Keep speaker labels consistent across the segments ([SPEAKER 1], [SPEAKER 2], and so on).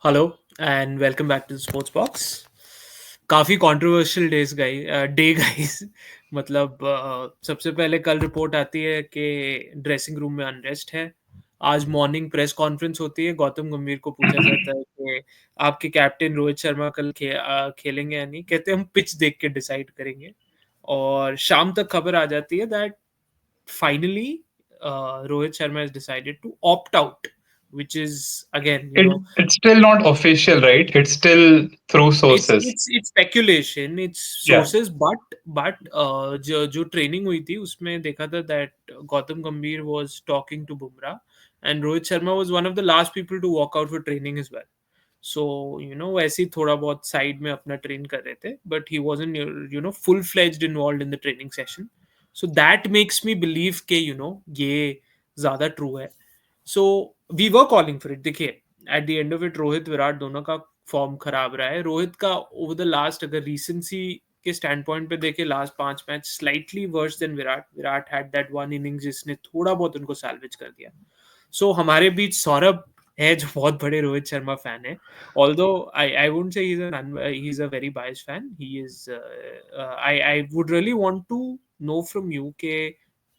[SPEAKER 1] Hello and welcome back to sports box. काफ़ी controversial day guys. मतलब सबसे पहले कल रिपोर्ट आती है कि ड्रेसिंग रूम में अनरेस्ट है। आज मॉर्निंग प्रेस कॉन्फ्रेंस होती है, गौतम गंभीर को पूछा जाता है कि आपके कैप्टन रोहित शर्मा कल खेलेंगे या नहीं। कहते हैं हम पिच देख के डिसाइड करेंगे। और शाम तक खबर आ जाती है that finally Rohit Sharma has decided to opt out, which is again,
[SPEAKER 2] It's still not official, right? It's still through
[SPEAKER 1] it's
[SPEAKER 2] sources.
[SPEAKER 1] it's it's speculation, it's
[SPEAKER 2] Yeah.
[SPEAKER 1] sources, but जो ट्रेनिंग हुई थी उसमें देखा था दैट गौतम गंभीर was talking to Bumrah and Rohit Sharma was one of the last people to walk out for training as well. So वैसे ही थोड़ा बहुत साइड में अपना ट्रेन कर रहे थे, but he wasn't full fledged involved in the training session. So that makes me believe कि ये ज्यादा ट्रू है. So we were calling for it. देखिए, at the end of it Rohit Virat दोनों का फॉर्म खराब रहा है. रोहित का ओवर द लास्ट, अगर रिसेंसी के स्टैंड पॉइंट पे देखे, last 5 match slightly worse than Virat. Virat had that one inning जिसने थोड़ा बहुत उनको सैल्वेज कर दिया. सो हमारे बीच सौरभ है जो बहुत बड़े रोहित शर्मा फैन है. Although I wouldn't say he is a very biased fan. He is I would really want to know from you के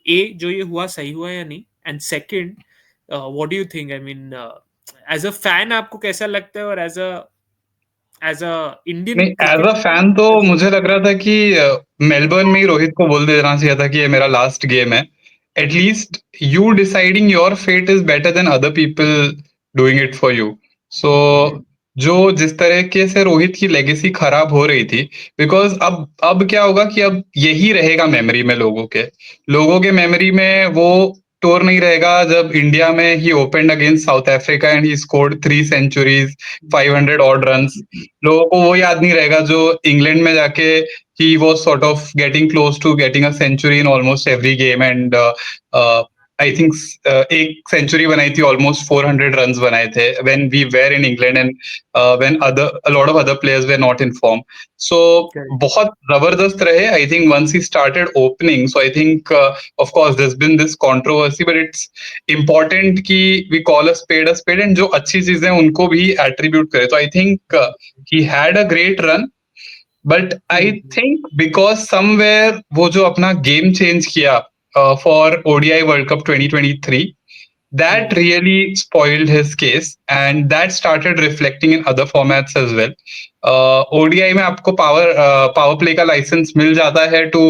[SPEAKER 1] ए जो ये हुआ सही हुआ या नहीं, and second what do you think? I mean as a fan आपको कैसा लगता है, और एज अ इंडियन
[SPEAKER 2] नहीं, एज अ
[SPEAKER 1] क्रिकेट
[SPEAKER 2] फैन तो मुझे लग रहा था कि मेलबर्न में ही रोहित को बोल देना चाहिए था कि ये मेरा लास्ट गेम है. At least you deciding your fate is better than other people doing it for you. So जो जिस तरीके से रोहित की लेगेसी खराब हो रही थी, बिकॉज अब क्या होगा कि अब यही रहेगा मेमोरी में लोगों के मेमोरी में वो टूर नहीं रहेगा जब इंडिया में he opened against South Africa and he scored 3 centuries, 500 odd runs. लोगों को वो याद नहीं रहेगा जो इंग्लैंड में जाके he was sort of getting close to getting a century in almost every game and I think एक सेंचुरी बनाई थी, ऑलमोस्ट 400 रन्स बनाए थे when we were in England and when a lot of other players were not in form. So बहुत जबरदस्त रहे. I think once he started opening, so I think of course there's been this controversy, but it's important कि we call a spade and जो अच्छी चीजें उनको भी attribute करे. So I think he had a great run. But I think because somewhere वो जो अपना गेम चेंज किया for ODI world cup 2023, that really spoiled his case and that started reflecting in other formats as well. ODI में आपको power play का licence मिल जाता है to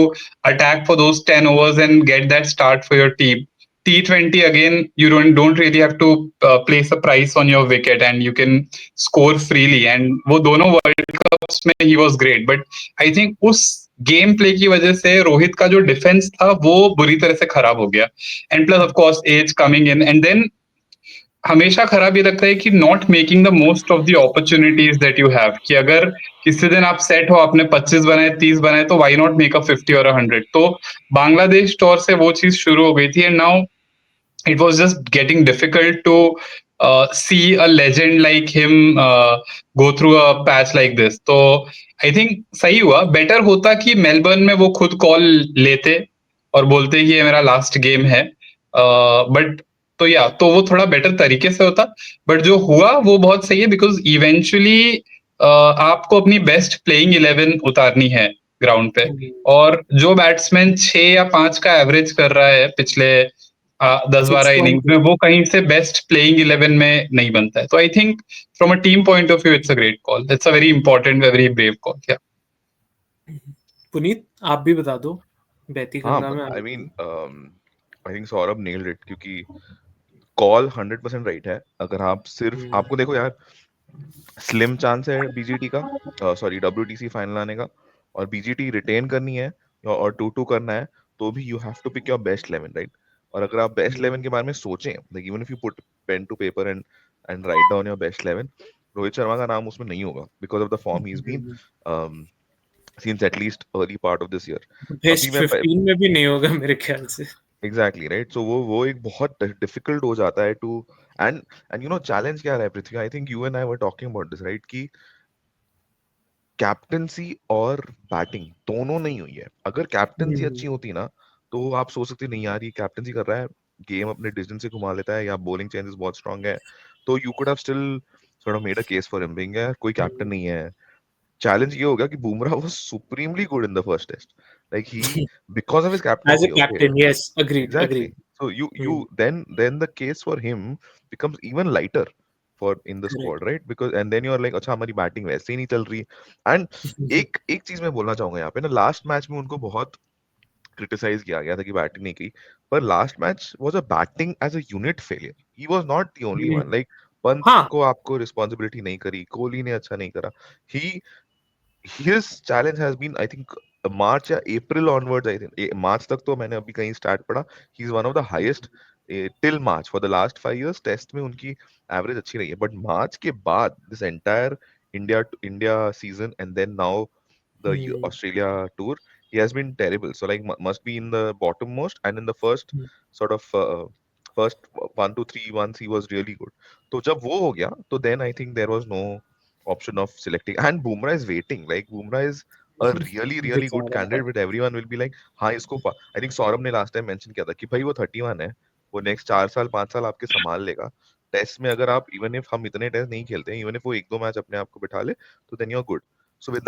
[SPEAKER 2] attack for those 10 overs and get that start for your team. T20 again, you don't really have to place a price on your wicket and you can score freely, and वो दोनों world cups में he was great. But I think उस game play की वजह से रोहित का जो defence था वो बुरी तरह से खराब हो गया. And plus of course age coming in, and then हमेशा खराब ये लगता है कि not making the most of the opportunities that you have. कि अगर किसी दिन आप सेट हो, आपने 25 बनाए, 30 बनाए, तो व्हाई नॉट मेक अ 50 और 100. तो बांग्लादेश टोर से वो चीज शुरू हो गई थी and now it was just getting difficult to see a legend like him go through a patch like this. तो आई थिंक सही हुआ. बेटर होता कि मेलबर्न में वो खुद कॉल लेते और बोलते कि ये मेरा लास्ट गेम है. बट तो या तो वो थोड़ा बेटर तरीके से होता. बट जो हुआ वो बहुत सही है बिकॉज इवेंचुअली आपको अपनी बेस्ट प्लेइंग 11 उतारनी है ग्राउंड पे. और जो बैट्समैन 6 या 5 का एवरेज कर रहा है पिछले 10-12 इनिंग्स में, वो कहीं से बेस्ट प्लेइंग 11 में नहीं बनता है. तो I think from a team point of view it's a great call. It's a very important, very brave call. क्या
[SPEAKER 1] पुनीत, आप भी बता दो. बहती
[SPEAKER 3] हाँ,
[SPEAKER 1] गंगा में
[SPEAKER 3] I mean I think Saurabh nailed it, क्योंकि कॉल 100% राइट है. अगर आप सिर्फ आपको देखो यार, स्लिम चांस है बीजीटी का, सॉरी WTC फाइनल आने का, और बीजीटी रिटेन करनी है और 2-2 करना है, तो भी you have to pick your best 11, right? और अगर आप बेस्ट 11 के बारे में सोचें, like even if you put pen to paper and write down your best 11, Rohit Sharma का नाम उसमें नहीं होगा because of the form he is been since at least early part of this year. अभी
[SPEAKER 1] बेस्ट
[SPEAKER 3] मैं
[SPEAKER 1] 15 में भी नहीं होगा मेरे ख्याल से.
[SPEAKER 3] Exactly right. सो वो एक बहुत डिफिकल्ट हो जाता है टू एंड चैलेंज क्या रहा है Prithvi. I think you and I were talking about this, right, कि कैप्टनसी और बैटिंग दोनों नहीं हुई है. अगर कैप्टनसी अच्छी होती ना, तो आप सोच सकते नहीं यार ये कैप्टनसी कर रहा है, गेम अपने डिसीजन से घुमा लेता है, या बॉलिंग चेंजेस बहुत स्ट्रांग है, तो you could have still sort of made a case for him being यार कोई कैप्टन नहीं है. Challenge ये हो गया कि Bumrah was supremely good in the first test. Like he, because of his
[SPEAKER 1] As a
[SPEAKER 3] captaincy, okay,
[SPEAKER 1] captain, yes, agreed.
[SPEAKER 3] exactly. So you then the case for him becomes even lighter for in the
[SPEAKER 1] Correct.
[SPEAKER 3] squad, right? Because and then you're like अच्छा हमारी batting वैसे ही नहीं चल रही. And एक चीज मैं बोलना चाहूंगा यहाँ पे ना, लास्ट मैच में उनको बहुत क्रिटिसाइज किया गया था कि बैटिंग नहीं की, पर last match was a batting as a unit failure. He was not the only one. Like Pant
[SPEAKER 1] हाँ,
[SPEAKER 3] को आपको रिस्पॉन्सिबिलिटी नहीं करी, कोहली ने अच्छा नहीं करा. ही his challenge has been, I think, March या April onwards. I think March तक तो मैंने अभी कहीं स्टार्ट पढ़ा, he is one of the highest till March for the last 5 years. Test में उनकी एवरेज अच्छी रही है, बट मार्च के बाद this entire India season and then now the Australia tour, he has been terrible. So like must be in the bottom most, and in the first sort of first 1 to 3 months he was really good. तो जब वो हो गया तो then I think there was no option of selecting, and Bumrah is waiting. Like Bumrah is a really good candidate, but everyone will be like हाँ इसको I think Saurabh ने last time mention किया था कि भाई वो 31 है, वो next 4 साल 5 साल आपके संभाल लेगा. टेस्ट में अगर आप even if हम इतने टेस्ट नहीं खेलते हैं, even if वो 1-2 मैच अपने आप को बिठा ले, तो then you're good. So with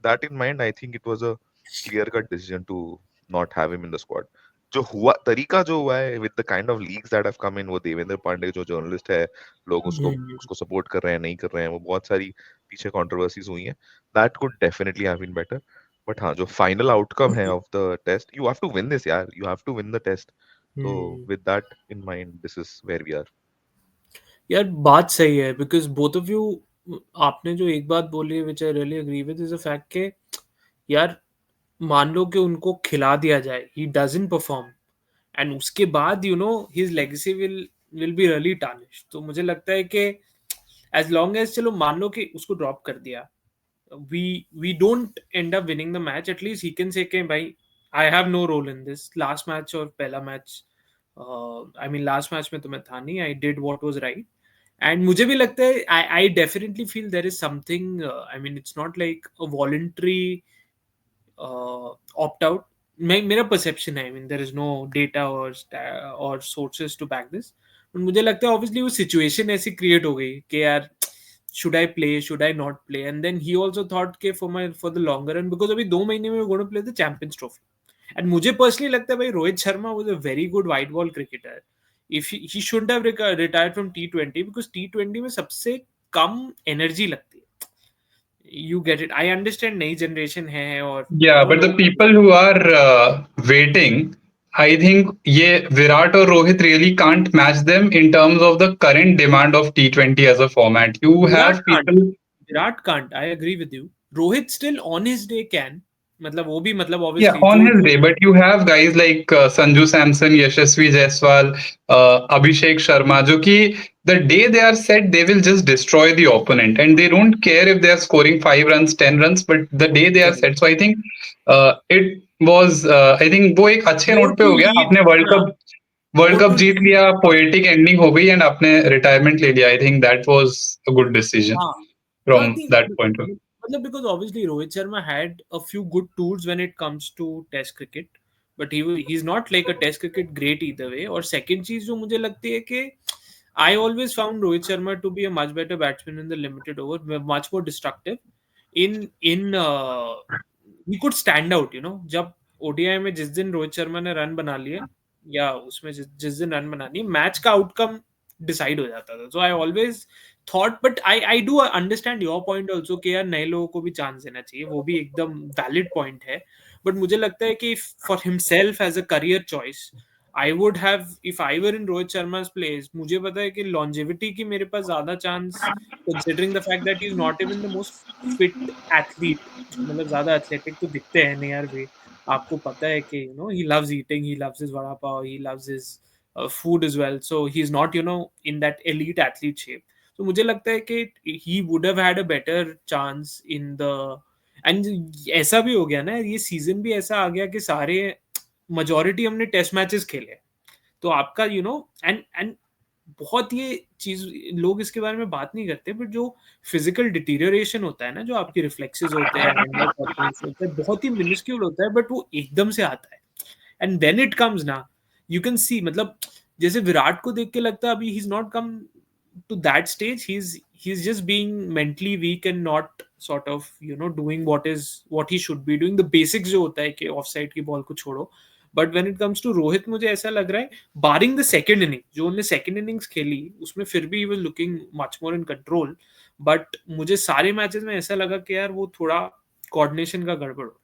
[SPEAKER 3] that in mind, I think it was a clear cut decision to not have him in the squad. जो हुआ तरीका जो हुआ है with the kind of leaks that have come in, वो देवेंद्र पांडे जो journalist है, लोग उसको सपोर्ट कर रहे हैं नहीं कर रहे हैं, वो बहुत सारी पीछे कंट्रोवर्सीज हुई हैं. That could definitely have been better. But हाँ, जो फाइनल आउटकम है of the test, you have to win this यार, you have to win the test. तो with that in mind, this is where we are.
[SPEAKER 1] यार बात सही है, because both of you, आपने जो एक बात बोली है which I really agree with is a fact के यार मान लो कि उनको खिला दिया जाए, ही डजंट परफॉर्म, एंड उसके बाद you know his legacy will be really tarnished. तो मुझे लगता है कि एज लॉन्ग एज, चलो मान लो कि उसको ड्रॉप कर दिया, we don't end up winning the match, at least he can say कि भाई I have no role in this. Last match और पहला match, I mean last match में तो मैं था नहीं, I did what was right. And मुझे भी लगता है I definitely feel there is something, I mean it's not like a voluntary opt out. मेरा perception है, I mean there is no data or sources to back this. मुझे लगता है obviously वो situation ऐसी create हो गई कि यार should I play, should I not play, and then he also thought कि for the longer run, because अभी 2 महीने में we're going to play the Champions Trophy. And मुझे personally लगता है भाई Rohit Sharma was a very good white ball cricketer. If he shouldn't have retired from T20, because T20 में सबसे कम energy लगती है. You get it. I understand नई generation है और
[SPEAKER 2] Yeah, but the people who are waiting, I think ये Virat or Rohit really can't match them in terms of the current demand of T20 as a format. You have people.
[SPEAKER 1] Virat can't. I agree with you. Rohit still on his day can. मतलब वो भी मतलब
[SPEAKER 2] Yeah,
[SPEAKER 1] obviously
[SPEAKER 2] on his day, but you have guys like Sanju Samson, Yashasvi Jaiswal, Abhishek Sharma, जो कि the day they are set, they will just destroy the opponent, and they don't care if they are scoring 5 runs, 10 runs, but the day they are set. So I think it was, I think वो एक अच्छे note पे हो गया. आपने world cup जीत लिया, poetic ending हो गई, एंड आपने रिटायरमेंट ले लिया. I think that was a good decision from that point of view.
[SPEAKER 1] Because obviously Rohit Sharma had a few good tours when it comes to Test cricket, but he's not like a Test cricket great either way. और second चीज जो मुझे लगती है कि I always found Rohit Sharma to be a much better batsman in the limited over, much more destructive. He could stand out, you know. जब ODI में जिस दिन रोहित शर्मा ने रन बना लिए, या उसमें जिस दिन रन बना लिए, मैच का आउटकम डिसाइड हो जाता था. So I always thought, but I do understand your point also कि यार नए लोगों को भी चांस देना चाहिए, वो भी एकदम वैलिड पॉइंट है. बट मुझे लगता है कि for himself as a career choice, I would have, if I were in Rohit Sharma place, मुझे पता है कि लॉन्जेविटी की मेरे पास ज्यादा chance, considering the fact that he is not even the most fit athlete. मतलब ज्यादा एथलेटिक तो दिखते हैं नहीं यार वे, आपको पता है कि you know he loves eating, he loves his vada pav, he loves his food as well, so he's not, you know, in that elite athlete shape. So मुझे लगता है कि he would have had a better chance in the, and ऐसा भी हो गया ना, ये सीजन भी ऐसा आ गया कि सारे majority हमने टेस्ट मैचेस खेले, तो आपका you know, and बहुत ये चीज लोग इसके बारे में बात नहीं करते, बट जो फिजिकल डिटीरियरेशन होता है ना, जो आपके रिफ्लेक्सेस होते हैं, होता है, बहुत ही मिनिस्क्यूल होता है, बट वो एकदम से आता है. एंड व्हेन इट कम्स ना, यू कैन सी, मतलब जैसे विराट को देख के लगता है अभी ही is not come to that stage, he's just being mentally weak and not sort of doing what he should be doing, the basics जो होता है कि ऑफसाइड की बॉल को छोड़ो. But when it comes to Rohit, मुझे ऐसा लग रहा है बारिंग द सेकंड इनिंग, जो उन्होंने सेकंड इनिंग्स खेली उसमें फिर भी he was looking much more in control. But मुझे सारे मैचेस में ऐसा लगा कि यार वो थोड़ा कोऑर्डिनेशन का गड़बड़ हो.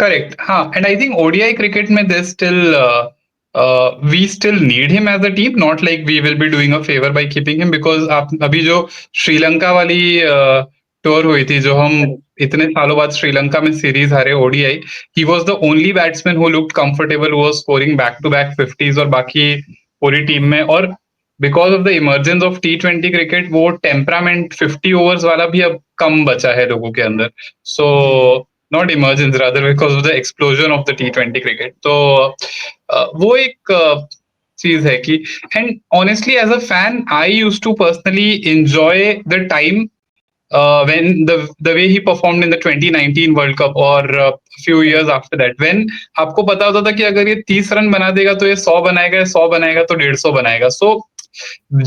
[SPEAKER 2] Correct. And I think ODI cricket mein there's still we still need him as a team. Not like we will be doing a favor by keeping him, because अभी जो श्रीलंका वाली टूर हुई थी, जो हम इतने सालों बाद श्रीलंका में सीरीज हारे ODI, he was the only batsman who looked comfortable, who was scoring back to back 50s, और बाकी पूरी टीम में. और because of the emergence of T20 cricket, वो टेम्परामेंट 50 ओवर्स वाला भी अब कम बचा है लोगों के अंदर. सो not emergence, rather because of the explosion of the T20 cricket. तो वो एक चीज है कि, and honestly as a fan I used to personally enjoy the time when the way he performed in the 2019 World Cup, or a few years after that, when आपको पता होता था कि अगर ये 30 रन बना देगा तो ये 100 बनाएगा, 100 बनाएगा तो 150 बनाएगा. So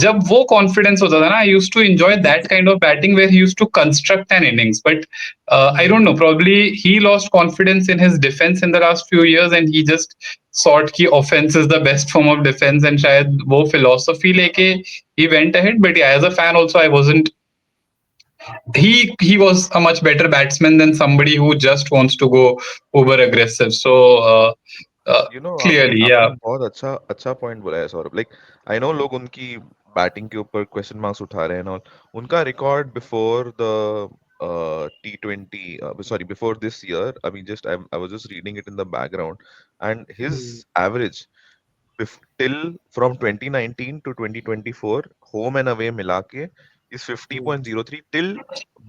[SPEAKER 2] जब वो कॉन्फिडेंस होता था ना, I used to enjoy that kind of batting where he used to construct an innings. But I don't know, probably he lost confidence in his defence in the last few years, and he just sort की offence is the best form of defence, and शायद वो philosophy लेके he went ahead. But as a fan also I wasn't, he was a much better batsman than somebody who just wants to go over aggressive. So clearly, yeah.
[SPEAKER 3] आपने बहुत अच्छा point बोला है Saurabh. Like I know लोग उनकी batting के ऊपर question marks उठा रहे हैं और उनका record before the T20 sorry before this year, I mean just I was just reading it in the background, and his average till from 2019 to 2024 home and away मिला के is 50.03 till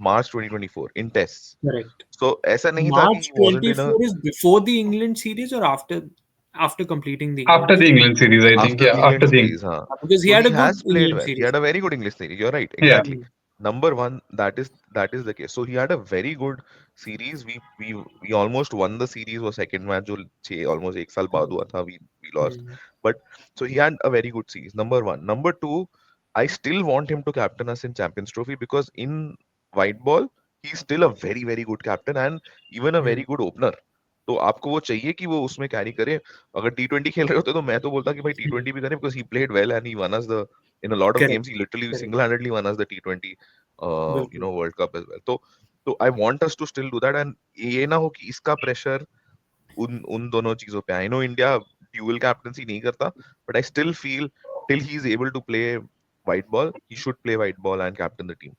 [SPEAKER 3] March 2024 in tests.
[SPEAKER 1] Correct.
[SPEAKER 3] So ऐसा नहीं था कि
[SPEAKER 1] March
[SPEAKER 3] he wasn't in a
[SPEAKER 1] 24 is before the England series or after completing the
[SPEAKER 2] after the England series, I think.
[SPEAKER 3] after
[SPEAKER 2] Yeah,
[SPEAKER 3] the
[SPEAKER 2] after
[SPEAKER 3] England
[SPEAKER 2] the
[SPEAKER 3] series, हाँ.
[SPEAKER 1] because he
[SPEAKER 3] So
[SPEAKER 1] had
[SPEAKER 3] he
[SPEAKER 1] a
[SPEAKER 3] has
[SPEAKER 1] good
[SPEAKER 3] played
[SPEAKER 1] England
[SPEAKER 3] well. He
[SPEAKER 1] series.
[SPEAKER 3] had a very good English series. You're right,
[SPEAKER 2] Yeah.
[SPEAKER 3] exactly. Number one, that is the case. So he had a very good series. We almost won the series. वो second match जो almost एक साल बाद हुआ था, we lost. But so he had a very good series. Number one. Number two, I still want him to captain us in Champions Trophy, because in white ball he's still a very very good captain and even a very good opener. तो आपको वो चाहिए कि वो उसमें carry करे. अगर T20 खेल रहे होते तो मैं तो बोलता कि भाई T20 भी करें, because he played well and he won us the in a lot of
[SPEAKER 1] Correct.
[SPEAKER 3] games he literally
[SPEAKER 1] Correct.
[SPEAKER 3] single-handedly won us the T20 World Cup as well. तो I want us to still do that, and ये ना हो कि इसका pressure उन दोनों चीजों पे. I know India dual captaincy नहीं करता, but I still feel till he is able to play white ball, he should play white ball and captain the team.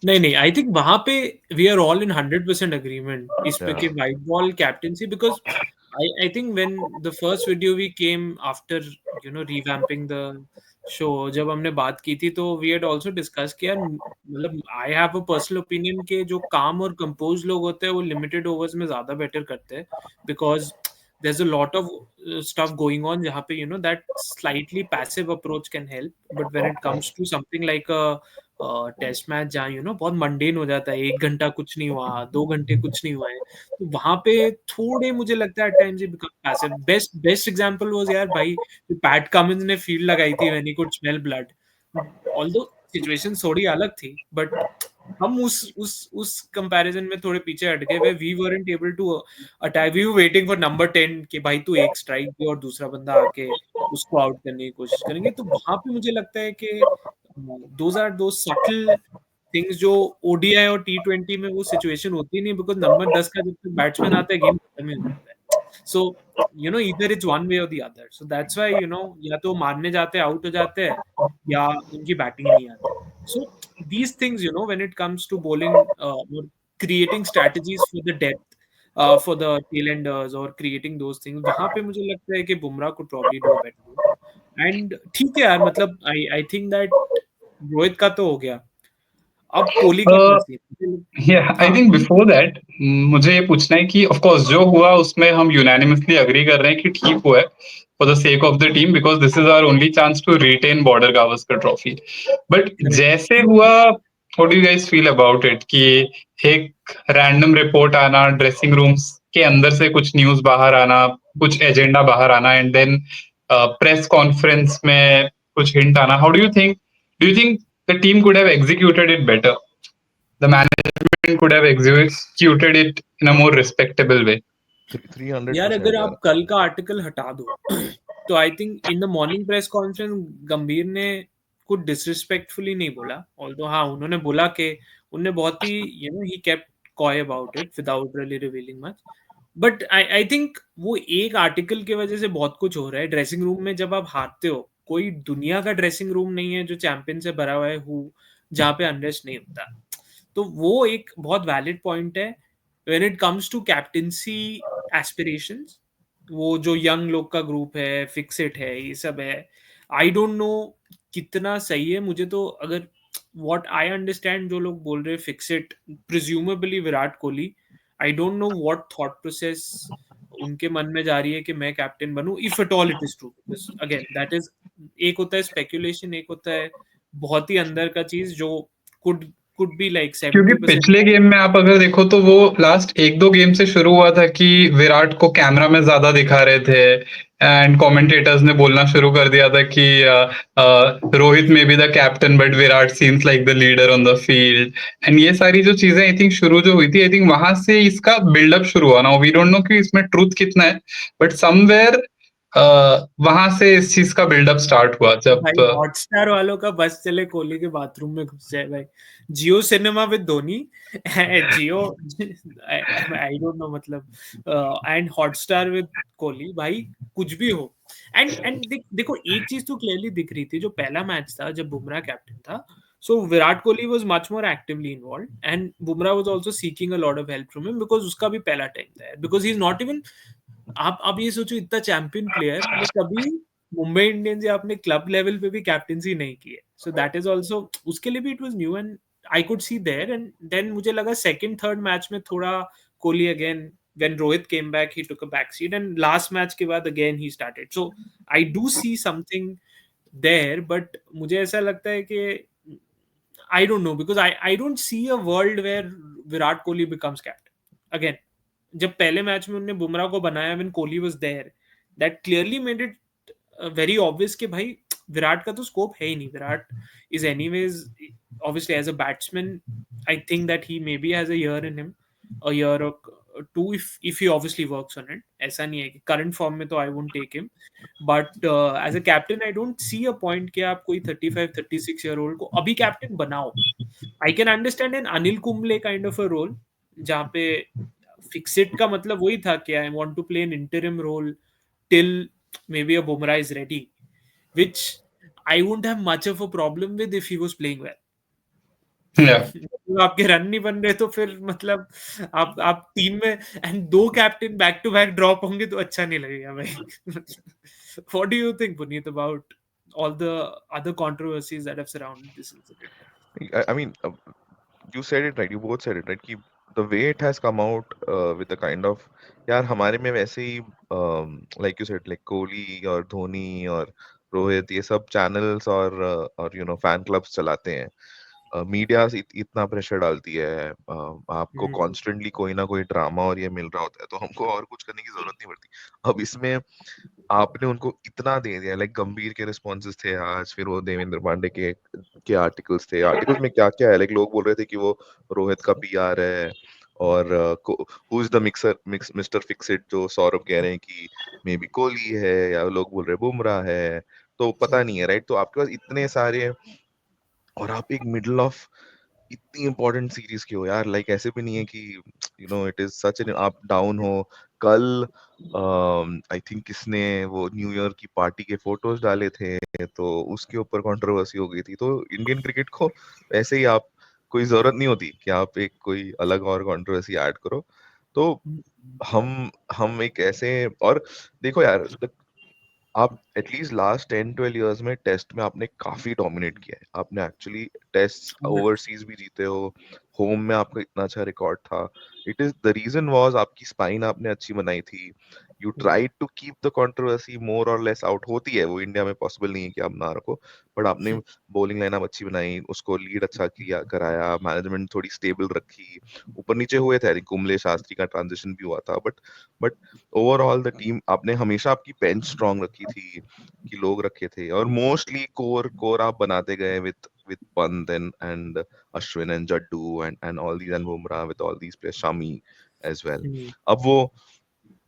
[SPEAKER 1] नहीं, आई थिंक वहां पे we are all in 100% agreement इस पे कि white ball captaincy, because I think when the first video we came after revamping the show, जब हमने बात की थी तो वी हैड आल्सो डिस्कस किया, मतलब I have a personal opinion के जो काम और कंपोज लोग होते हैं वो लिमिटेड ओवर्स में ज्यादा बेटर करते हैं, because there's a lot of stuff going on जहाँ पे that slightly passive approach can help, but when it comes to something like a test match जहाँ बहुत मंडेन हो जाता है, 1 घंटा कुछ नहीं हुआ, 2 घंटे कुछ नहीं हुआ है, तो वहां पे थोड़े मुझे लगता है at times become passive. Best example was यार भाई पैट कमिंस ने फील्ड लगाई थी when he could smell blood, although situation थोड़ी अलग थी, बट हम उस कंपैरिजन में थोड़े पीछे हट गए, way we weren't able to attack, we were waiting for number 10 कि भाई तू एक स्ट्राइक दे और दूसरा बंदा आके उसको आउट करने की कोशिश करेंगे. तो वहां पे मुझे लगता है कि those are those subtle things जो ODI और T20 में वो सिचुएशन होती नहीं, बिकॉज नंबर 10 का जब तक बैट्समैन आता है गेम खत्म ही हो जाता है. So either it's one way or the other. So that's why या तो मारने जाते हैं आउट हो जाते हैं या उनकी बैटिंग नहीं आती. So these things when it comes to bowling or creating strategies for the depth for the tailenders or creating those things, वहां पे मुझे लगता है कि Bumrah could probably do a better job. And ठीक है यार, मतलब I think that रोहित का तो हो गया, अब कोहली का क्या scene.
[SPEAKER 2] I think before that मुझे ये पूछना है कि ऑफ कोर्स जो हुआ उसमें हम यूनानिमसली अग्री कर रहे हैं कि ठीक हुआ है for the sake of the team, because this is our only chance to retain Border Gavaskar trophy. But जैसे हुआ, how do you guys feel about it कि एक रैंडम रिपोर्ट आना, ड्रेसिंग रूम्स के अंदर से कुछ न्यूज बाहर आना, कुछ एजेंडा बाहर आना, एंड देन प्रेस कॉन्फ्रेंस में कुछ हिंट आना. How do you think the team could have executed it better? The management could have executed it in a more respectable way?
[SPEAKER 1] यार
[SPEAKER 3] 300%
[SPEAKER 1] अगर
[SPEAKER 3] यार.
[SPEAKER 1] आप कल का आर्टिकल हटा दो तो I think in the morning press conference गंभीर ने कुछ डिसरिस्पेक्टफुली नहीं बोला, ऑल्दो हाँ उन्होंने बोला कि उन्होंने बहुत ही he kept coy about it without really revealing much. But I think वो एक आर्टिकल की वजह से बहुत कुछ हो रहा है ड्रेसिंग रूम में. जब आप हारते हो, कोई दुनिया का ड्रेसिंग रूम नहीं है जो चैंपियन से भरा हुआ है जहाँ पे अनरेस्ट नहीं होता. तो वो एक बहुत वैलिड पॉइंट है. When it comes to captaincy aspirations, वो जो यंग लोग का ग्रुप है, फिक्सिट है, ये सब है, आई डोंट नो कितना सही है. मुझे तो अगर व्हाट आई अंडरस्टैंड, जो लोग बोल रहे हैं fix it presumably Virat Kohli, I don't know what thought process उनके मन में जा रही है कि मैं कैप्टन बनूं, if at all it is true. Again that is, एक होता है स्पेकुलेशन, एक होता है बहुत ही अंदर का चीज जो कुड कुड बी लाइक
[SPEAKER 2] क्योंकि
[SPEAKER 1] 70%.
[SPEAKER 2] पिछले गेम में आप अगर देखो तो वो लास्ट 1-2 गेम से शुरू हुआ था कि विराट को कैमरा में ज्यादा दिखा रहे थे एंड कमेंटेटर्स ने बोलना शुरू कर दिया था कि रोहित में be the captain but Virat seems like the leader on the field. And ये सारी जो चीजें आई थिंक शुरू जो हुई थी, आई थिंक वहां से इसका बिल्डअप शुरू हुआ ना. वी डोंट नो कि इसमें ट्रूथ कितना है, बट समवेयर वहां से इस चीज का बिल्डअप स्टार्ट हुआ जब
[SPEAKER 1] भाई हॉटस्टार वालों का बस चले कोहली के बाथरूम में घुस जाए भाई. Jio cinema with Dhoni, Jio I don't know मतलब, एंड हॉटस्टार विद कोहली, भाई कुछ भी हो. एंड देखो एक चीज तो क्लियरली दिख रही थी, जो पहला मैच था जब बुमराह कैप्टन था, so Virat Kohli was much more actively involved and Bumrah was also seeking a lot of help from him, because उसका भी पहला टाइम था, because he is not even, आप ये सोचो इतना चैंपियन प्लेयर ने कभी मुंबई इंडियंस या अपने क्लब लेवल पे भी कैप्टेंसी नहीं की है. सो दैट इज आल्सो, उसके लिए भी it was new and I could see there. And then मुझे लगा सेकंड थर्ड मैच में थोड़ा Kohli again, when Rohit came back, he took a back seat, and last match के बाद again he started. So I do see something there, but मुझे ऐसा लगता है कि I don't know, because I don't see a world where Virat Kohli becomes captain again. जब पहले match में उन्होंने बुमराह को बनाया when Kohli was there, that clearly made it very obvious कि भाई विराट का तो स्कोप है ही नहीं. Virat is anyways, obviously as a batsman, I think that he maybe has a year in him, a year or two, if he obviously works on it. ऐसा नहीं है कि current form में तो I won't take him, but as a captain I don't see a point कि आप कोई 35-36 year old को अभी कैप्टन बनाओ. I can understand an Anil Kumble kind of a role, जहाँ पे फिक्सिट का मतलब वही था कि I want to play an interim role till maybe a Bumrah is ready, which I wouldn't have much of a problem with if he was playing well.
[SPEAKER 2] yeah.
[SPEAKER 1] तो आपके run नहीं बन रहे तो फिर मतलब आप टीम में एंड दो captain back to back drop होंगे तो अच्छा नहीं लगेगा भाई. What do you think, Puneet, about all the other controversies that have surrounded this incident?
[SPEAKER 3] I mean, you said it right. You both said it right. कि the way it has come out with the kind of, यार हमारे में वैसे ही like you said, like Kohli और धोनी और रोहित, ये सब channels और फैन क्लब्स चलाते हैं. मीडिया इतना प्रेशर डालती है, आपको कॉन्स्टेंटली कोई ना कोई ड्रामा और ये मिल रहा होता है, तो हमको और कुछ करने की जरूरत नहीं पड़ती. अब इसमें आपने उनको इतना दे दिया. लाइक गंभीर के रिस्पॉन्सेस थे आज, फिर वो देवेंद्र पांडे के आर्टिकल्स थे. आर्टिकल्स में क्या क्या है, लाइक लोग बोल रहे थे कि वो रोहित का पीआर है, और who is the mister Fixit, जो सौरभ कह रहे हैं कि मे बी कोहली है, या लोग बोल रहे हैं बुमराह है, तो पता नहीं है, राइट. तो आपके पास इतने सारे, और आप एक मिडल ऑफ इतनी इंपॉर्टेंट सीरीज की हो यार. लाइक ऐसे भी नहीं है कि इट इज सच एन, आप डाउन हो. कल आई थिंक किसने वो न्यू ईयर की पार्टी के फोटोज डाले थे, तो उसके ऊपर कंट्रोवर्सी हो गई थी. तो इंडियन क्रिकेट को वैसे ही आप, कोई जरूरत नहीं होती कि आप एक कोई अलग और कंट्रोवर्सी ऐड करो. तो हम एक ऐसे, और देखो यार, आप एटलीस्ट लास्ट 10-12 इयर्स में टेस्ट में आपने काफी डोमिनेट किया है. आपने एक्चुअली टेस्ट ओवरसीज भी जीते हो, होम में आपका इतना अच्छा रिकॉर्ड था, it is the reason was आपकी स्पाइन आपने अच्छी बनाई थी, you try to keep the controversy more और लेस आउट। होती है वो, इंडिया में पॉसिबल नहीं है कि आप ना रखो, बट आपने बॉलिंग लाइनअप अच्छी बनाई, उसको लीड अच्छा किया कराया, मैनेजमेंट थोड़ी स्टेबल रखी, ऊपर नीचे हुए थे, कुंबले शास्त्री का ट्रांजिशन भी हुआ था, बट ओवरऑल द टीम आपने हमेशा आपकी बेंच स्ट्रांग रखी थी कि लोग रखे थे, और मोस्टली कोर कोर आप बनाते गए with Pant and Ashwin and Jaddu and all these and Bumrah with all these players, Shami as well. अब वो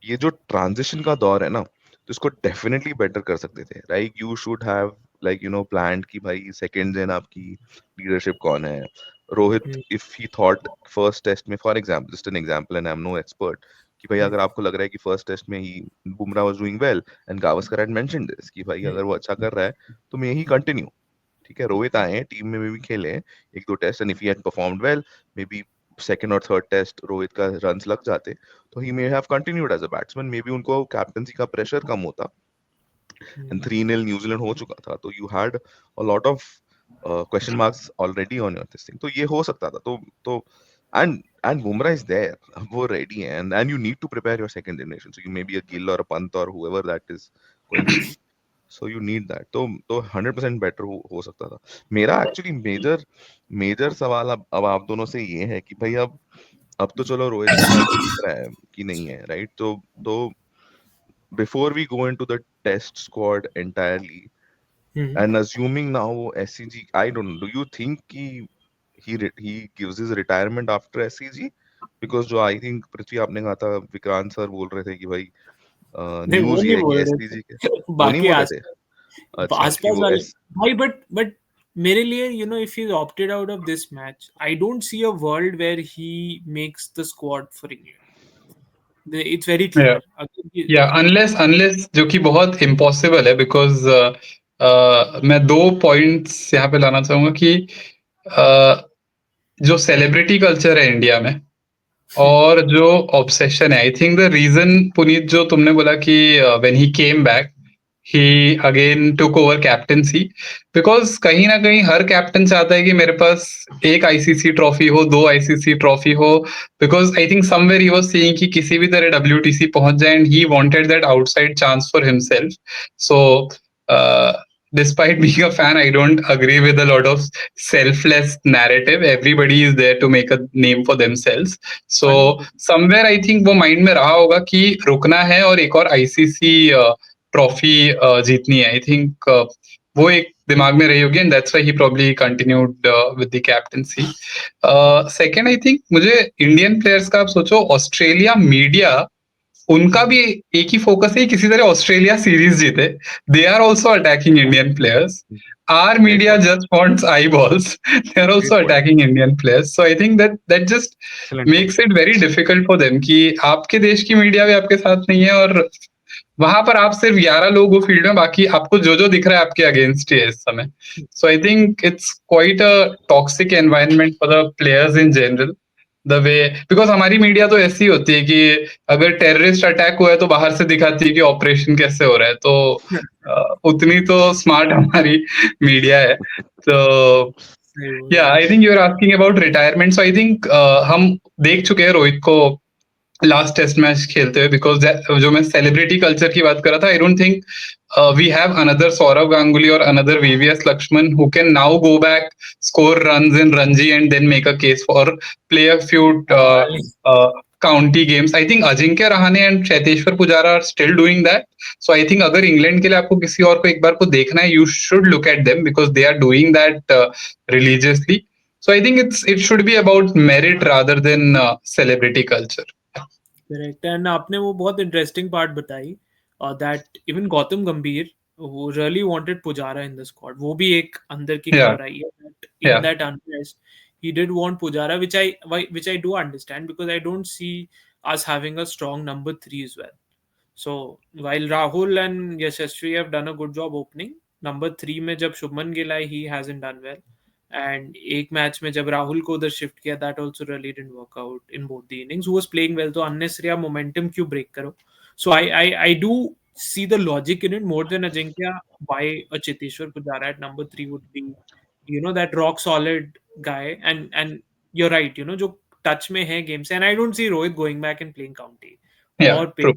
[SPEAKER 3] ये जो ट्रांजिशन का दौर है ना, तो इसको डेफिनेटली बेटर कर सकते थे, right? You should have like plan कि भाई सेकंड दिन आपकी लीडरशिप कौन है। Rohit if he thought first test में, for example, just an example and I am no expert, कि भाई अगर आपको लग रहा है कि फर्स्ट टेस्ट में ही Bumrah was doing well and Gavaskar had mentioned this कि भाई अगर वो अच्छा कर रहा है तो मैं ही कंटिन्यू, ठीक है, रोहित आए हैं टीम में भी खेले हैं एक दो test, and if he had performed well, maybe second और थर्ड टेस्ट रोहित का रन्स लग जाते, तो he may have continued as a batsman, maybe उनको कैप्टनसी का प्रेशर कम होता, एंड 3-0 न्यूजीलैंड हो चुका था, तो you had a lot of question marks already on your this thing, तो ये हो सकता था। तो एंड बुमराह इज देयर, वो रेडी है, and you need to prepare your second generation, so you may be a Gill और अ पंत और whoever that is going to be, so you need that, तो 100% बेटर हो सकता था। मेरा एक्चुअली मेजर सवाल अब आप दोनों से ये है कि भाई अब तो चलो रोहित शर्मा दिख रहा है कि नहीं है, राइट? तो before we go into the test squad entirely, and assuming now वो SCG, I don't know, do you think he gives his retirement after SCG? Because जो आई थिंक पृथ्वी आपने कहा था, विक्रांत सर बोल रहे थे कि भाई
[SPEAKER 1] नहीं, वो
[SPEAKER 3] न्यूज
[SPEAKER 1] नहीं
[SPEAKER 3] ये है कि
[SPEAKER 1] बोल रहे
[SPEAKER 3] SCG के,
[SPEAKER 1] थे
[SPEAKER 3] वो नहीं
[SPEAKER 1] बाकी
[SPEAKER 3] बोले थे? अच्छा, कि
[SPEAKER 1] आसपास
[SPEAKER 3] वो
[SPEAKER 1] वाले भाई, बट मेरे लिए if he opted out of this match, I don't see a world where he makes the squad for England. It's very
[SPEAKER 2] Yeah.
[SPEAKER 1] Clear.
[SPEAKER 2] या अनलेस जो कि बहुत इम्पॉसिबल है, बिकॉज मैं दो पॉइंट्स यहाँ पे लाना चाहूंगा कि जो सेलिब्रिटी कल्चर है इंडिया में और जो ऑब्सेशन है, I think the reason, Puneet, जो तुमने बोला कि when he came back he again took over captaincy, because कहीं ना कहीं हर कैप्टन चाहता है कि मेरे पास एक आईसीसी ट्रॉफी हो, दो आईसीसी ट्रॉफी हो, because I think somewhere he was seeing कि किसी भी तरह डब्ल्यूटीसी पहुंच जाए, and he wanted that outside chance for himself. So despite being a fan, I don't agree with a lot of selfless narrative. Everybody is there to make a name for themselves. So
[SPEAKER 1] 100%।
[SPEAKER 2] somewhere I think वो mind में रहा होगा कि रुकना है और एक और आईसीसी ट्रॉफी जीतनी है। आई थिंक वो एक दिमाग में रही होगी, and that's why he probably continued with the captaincy. Second, I think मुझे इंडियन प्लेयर्स का, आप सोचो ऑस्ट्रेलिया मीडिया, उनका भी एक ही फोकस है, किसी तरह ऑस्ट्रेलिया सीरीज जीते। They are also attacking Indian players. Are
[SPEAKER 3] Great
[SPEAKER 2] media
[SPEAKER 3] point.
[SPEAKER 2] Just wants eyeballs. They are
[SPEAKER 3] Great
[SPEAKER 2] also
[SPEAKER 3] point.
[SPEAKER 2] attacking Indian players. So I think that just
[SPEAKER 3] Excellent point.
[SPEAKER 2] makes it very difficult for them कि आपके देश की media भी आपके साथ नहीं है, और वहां पर आप सिर्फ 11 लोग हो फील्ड में, बाकी आपको जो जो दिख रहा है आपके अगेंस्ट ही है इस समय। So I think it's quite a toxic environment for the players in general, the way, because हमारी मीडिया तो ऐसी होती है कि अगर टेररिस्ट अटैक हुआ है तो बाहर से दिखाती है कि ऑपरेशन कैसे हो रहा है, तो उतनी तो स्मार्ट हमारी मीडिया है। तो
[SPEAKER 1] सही बोल
[SPEAKER 2] या
[SPEAKER 1] रहे
[SPEAKER 2] I think you are asking about retirement, so I think हम देख चुके हैं रोहित को लास्ट टेस्ट मैच खेलते हुए, बिकॉज जो मैं सेलिब्रिटी कल्चर की बात कर रहा था, I don't think we have another Sourav Ganguly और another VVS Laxman who can now go back, score runs in Ranji and then make a case for play a few county games. I think Ajinkya Rahane and Cheteshwar Pujara are still doing that. So I think अगर England के लिए आपको किसी और को एक बार को देखना है, you should look at them because they are doing that religiously. So I think it should be about merit rather than celebrity culture.
[SPEAKER 1] Correct. And आपने वो बहुत इंटरेस्टिंग पार्ट बताई, दैट इवन गौतम गंभीर वो really wanted Pujara in the squad. वो भी एक अंदर की
[SPEAKER 2] Yeah,
[SPEAKER 1] खबर आई है that in
[SPEAKER 2] yeah,
[SPEAKER 1] that unrest he did want Pujara, which I do understand, because I don't see us having a strong number 3 as well. So while Rahul and Yashasvi have done a good job opening, number 3 में जब शुभमन गिल आए, he hasn't done well. And एक match में जब राहुल को उधर shift किया, that also really didn't work out in both the innings. Who was playing well, तो unnecessary आप momentum क्यों break करो? So I do see the logic in it more than Ajinkya. Why a Chiteshwar Pujara at number 3 would be, that rock solid guy, and you're right, जो touch में है game से, and I don't C Rohit going back and playing county
[SPEAKER 2] Yeah,
[SPEAKER 1] और
[SPEAKER 2] true.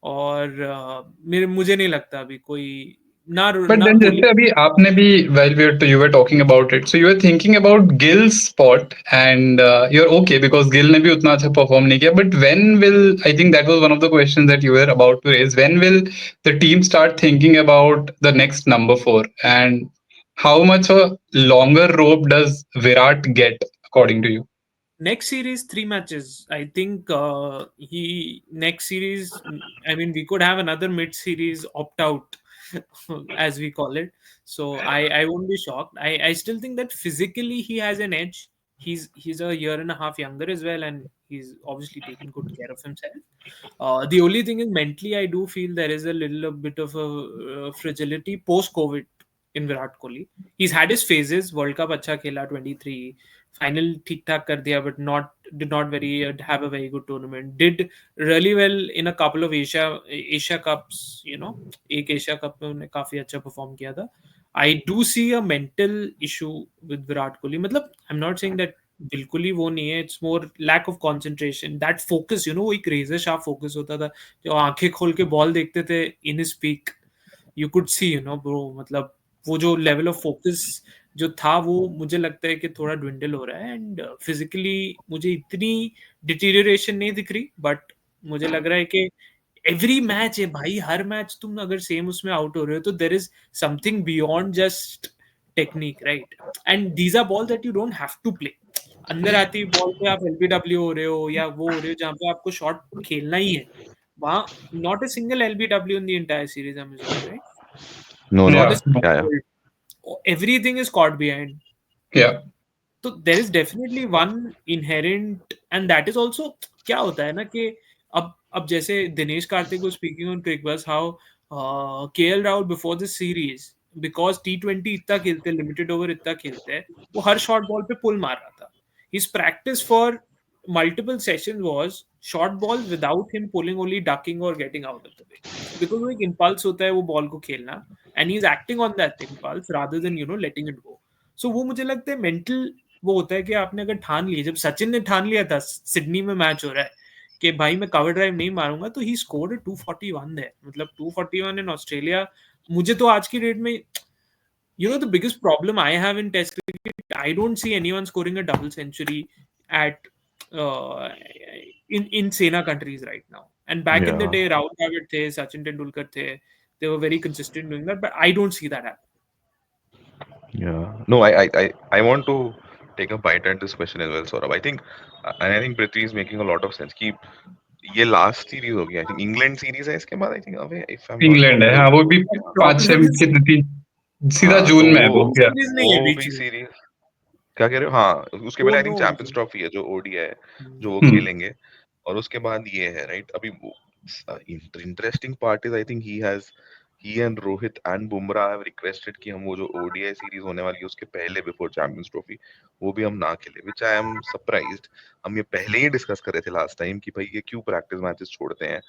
[SPEAKER 1] और मुझे नहीं लगता अभी कोई ना
[SPEAKER 2] But
[SPEAKER 1] ना
[SPEAKER 2] then
[SPEAKER 1] कोहली।
[SPEAKER 2] जैसे अभी आपने भी while you were talking about it, so you were thinking about Gill's spot and you're okay because Gill ने भी उतना अच्छा perform नहीं किया. But when will, I think that was one of the questions that you were about to raise. When will the team start thinking about the next number 4 and how much a longer rope does Virat get according to you?
[SPEAKER 1] Next series, 3 matches. I think next series, I mean, we could have another mid series opt out, as we call it. So I won't be shocked. I still think that physically he has an edge. He's a year and a half younger as well, and he's obviously taken good care of himself. The only thing is mentally, I do feel there is a little bit of a fragility post COVID in Virat Kohli. He's had his phases. World Cup अच्छा खेला 23, final ठीक ठाक कर दिया, but did not very have a very good tournament. Did really well in a couple of Asia Cups. एक Asia Cup में उन्हें काफी अच्छा perform किया था. I do see a mental issue with Virat Kohli. मतलब I'm not saying that बिल्कुल ही वो नहीं है, it's more lack of concentration, that focus, वो एक रेजर शार्प फोकस होता था, जो आंखें खोल के बॉल देखते थे in his peak, you could see, bro, मतलब वो जो लेवल ऑफ फोकस जो था वो मुझे लगता है कि थोड़ा ड्विंडल हो रहा है, एंड फिजिकली मुझे इतनी डिटीरियरेशन नहीं दिख रही, बट मुझे लग रहा है कि एवरी मैच है भाई, हर मैच तुम अगर सेम उसमें आउट हो रहे हो तो there is something beyond just technique, right? And these are ball that you don't have to play, अंदर आती बॉल पे आप एलबीडब्ल्यू हो रहे हो या वो हो रहे हो जहाँ पे आपको शॉट खेलना ही है, वहां not a single LBW in the entire series, I am assuming, right?
[SPEAKER 3] No, no,
[SPEAKER 1] Not a
[SPEAKER 2] Yeah,
[SPEAKER 3] yeah,
[SPEAKER 1] single
[SPEAKER 3] yeah.
[SPEAKER 1] goal. Everything is caught behind.
[SPEAKER 2] yeah.
[SPEAKER 1] तो there is definitely one inherent, and that is also, क्या होता है ना कि अब जैसे दिनेश कार्तिक को speaking on क्रिक बस हाउ के L Rahul before this series, because T20 इतना खेलते हैं, लिमिटेड ओवर इतना खेलते हैं, वो हर शॉर्ट बॉल पे पुल मार रहा था. His practice for multiple sessions was short balls without him pulling, only ducking or getting out of the way, because वो एक impulse होता है वो बॉल को खेलना, and he is acting on that impulse rather than letting it go. So वो मुझे लगता है मेंटल वो होता है कि आपने अगर ठान लिया, जब सचिन ने ठान लिया था सिडनी में मैच हो रहा है कि भाई मैं कवर ड्राइव नहीं मारूंगा, तो ही स्कोर्ड 241 है, मतलब 241 इन ऑस्ट्रेलिया. मुझे तो आज की डेट में the biggest problem I have in test cricket, I don't see anyone scoring a double century at uh, in Sena countries right now. And back in the
[SPEAKER 3] Yeah,
[SPEAKER 1] day, Rahul Dravid the, Sachin Tendulkar the, they were very consistent doing that, but I don't see that happen.
[SPEAKER 3] yeah. No, I want to take a bite at this question as well, Saurabh. And I think Prithvi is making a lot of sense. कि ये last series होगी, I think England series है इसके बाद, I think away if I am not
[SPEAKER 2] England
[SPEAKER 3] wrong
[SPEAKER 2] है,
[SPEAKER 3] वो
[SPEAKER 2] हाँ, वो भी
[SPEAKER 1] And
[SPEAKER 2] 5-6
[SPEAKER 1] probably
[SPEAKER 2] कितने 3 सीधा
[SPEAKER 3] हाँ,
[SPEAKER 2] जून
[SPEAKER 3] तो
[SPEAKER 2] में है वो. Yeah.
[SPEAKER 1] series नहीं है
[SPEAKER 3] वो
[SPEAKER 1] बीच
[SPEAKER 3] भी
[SPEAKER 1] में,
[SPEAKER 3] सीरीज क्या कह रहे हो? हाँ, उसके
[SPEAKER 1] वो
[SPEAKER 3] पहले आई थिंक
[SPEAKER 1] दो
[SPEAKER 3] चैंपियंस ट्रॉफी है जो ओडीआई है जो वो
[SPEAKER 2] Hmm.
[SPEAKER 3] खेलेंगे, और उसके बाद ये है, राइट? अभी interesting part is I think he and Rohit and Bumrah have requested कि हम वो जो ओडीआई सीरीज होने वाली है उसके पहले बिफोर चैंपियंस ट्रॉफी वो भी हम ना खेले, व्हिच आई एम सरप्राइज्ड. हम ये पहले ही डिस्कस कर रहे थे लास्ट टाइम कि भाई ये क्यों प्रैक्टिस मैचेस छोड़ते हैं,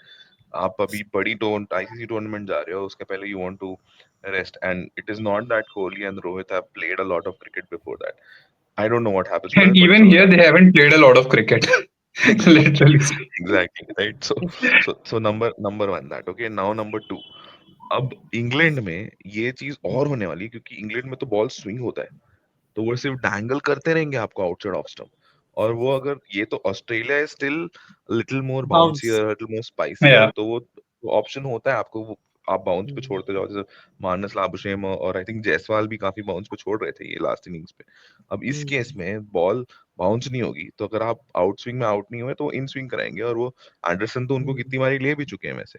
[SPEAKER 3] आप अभी बड़ी आईसीसी टूर्नामेंट जा रहे हो, उसके पहले you want to rest. And it is not that Kohli and Rohit have played a lot of cricket before that. I don't know what happens to
[SPEAKER 2] And
[SPEAKER 3] them, but
[SPEAKER 2] even
[SPEAKER 3] चलो
[SPEAKER 2] here,
[SPEAKER 3] that
[SPEAKER 2] they haven't played a lot of cricket. Literally.
[SPEAKER 3] exactly right. So number one that okay. Now number two. अब England में ये चीज और होने वाली है क्योंकि इंग्लैंड में तो बॉल स्विंग होता है, तो वो सिर्फ डैंगल करते रहेंगे आपको आउटसाइड ऑफ स्टंप. और वो अगर ये तो Australia is still little more
[SPEAKER 1] bounce.
[SPEAKER 3] Bouncier, little more spicier,
[SPEAKER 2] Yeah.
[SPEAKER 3] तो वो ऑप्शन होता है आपको, वो आप बाउंस पे छोड़ते जाओ, जैसे मानस लाबुशेम और आई थिंक जायसवाल भी काफी बाउंस पे छोड़ रहे थे ये लास्ट इनिंग्स पे. अब इस केस में बॉल बाउंस नहीं होगी, तो अगर आप आउट स्विंग में आउट नहीं हुए तो वो इन स्विंग कराएंगे, और वो एंडरसन तो उनको कितनी बारी ले भी चुके हैं वैसे.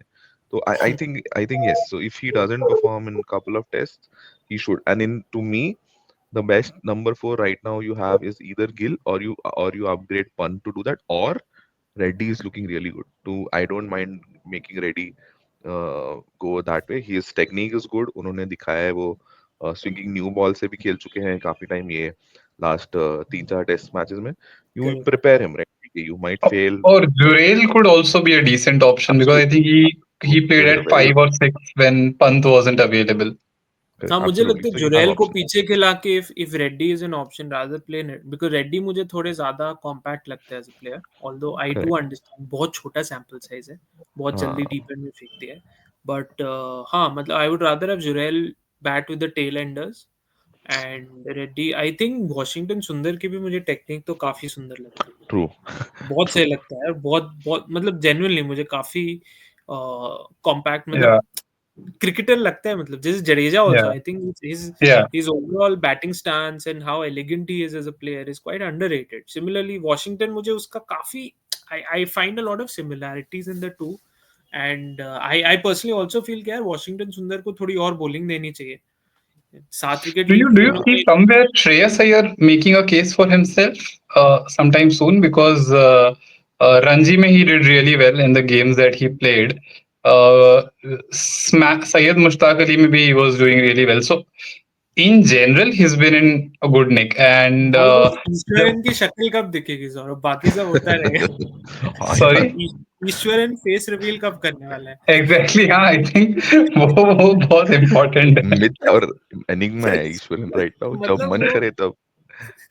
[SPEAKER 3] तो I think yes, so if he doesn't perform in couple of tests he should. And in to me the best number 4 right now you have is either Gill or you upgrade Pant to do that, or Reddy is looking really good too. I don't mind making Reddy go that way. His technique is good. उन्होंने दिखाया है वो swinging new ball से भी खेल चुके हैं काफी टाइम ये लास्ट 3-4 टेस्ट मैचेस में. You
[SPEAKER 1] Correct.
[SPEAKER 3] prepare him, right? You might fail.
[SPEAKER 2] Or Jurel could also be a decent option because I think
[SPEAKER 3] Absolutely.
[SPEAKER 2] he played
[SPEAKER 3] Jurel is a
[SPEAKER 2] at
[SPEAKER 3] very good
[SPEAKER 2] 5 or 6 when Pant wasn't available.
[SPEAKER 1] हाँ, मुझे
[SPEAKER 3] Absolutely.
[SPEAKER 1] लगता है
[SPEAKER 3] So you have
[SPEAKER 1] Jurel को
[SPEAKER 3] options.
[SPEAKER 1] पीछे खिला के if Reddy is an option rather play net, because Reddy मुझे थोड़े ज्यादा कॉम्पैक्ट लगता है as a player, although I do
[SPEAKER 3] Correct.
[SPEAKER 1] Understand बहुत छोटा सैंपल साइज है, बहुत जल्दी
[SPEAKER 3] हाँ,
[SPEAKER 1] डीप एंड में फेंक दिया है, बट हाँ मतलब I would rather have Jurel bat with the tell Anders and Reddy. I think Washington सुंदर की भी मुझे टेक्निक तो काफी सुंदर लगती है,
[SPEAKER 3] true.
[SPEAKER 1] बहुत
[SPEAKER 3] True.
[SPEAKER 1] सही लगता है, बहुत बहुत मतलब जेन्युइनली मुझे काफी कॉम्पैक्ट मतलब
[SPEAKER 2] Yeah,
[SPEAKER 1] cricketer लगता है, मतलब जैसे Jadeja also
[SPEAKER 2] yeah,
[SPEAKER 1] I think
[SPEAKER 2] yeah.
[SPEAKER 1] his overall batting stance and how elegant he is as a player is quite underrated. Similarly Washington मुझे उसका काफी I find a lot of similarities in the two and I personally also feel कि यार Washington सुंदर को थोड़ी और bowling देनी चाहिए, 7 विकेट
[SPEAKER 2] Do
[SPEAKER 1] ली
[SPEAKER 2] you
[SPEAKER 1] थी
[SPEAKER 2] do you see
[SPEAKER 1] उन्होंने।
[SPEAKER 2] somewhere Shreyas Iyer making a case for himself sometime soon? Because Ranji mein he did really well in the games that he played. Syed Mushtaq Ali mein bhi he was doing really well. So in general, he's been in a good nick. And
[SPEAKER 1] भाई बस ईश्वरन की शक्ल कब दिखेगी सौरभ, बाकी सब होता रहेगा।
[SPEAKER 3] हाँ यार,
[SPEAKER 2] sorry,
[SPEAKER 1] ईश्वरन फेस रिवील कब करने वाला है?
[SPEAKER 2] exactly. हाँ, I think वो बहुत important है.
[SPEAKER 3] मिथ और एनिग्मा है ईश्वरन राइट नाउ, जब
[SPEAKER 1] मतलब
[SPEAKER 3] मन
[SPEAKER 1] वो
[SPEAKER 3] करे तब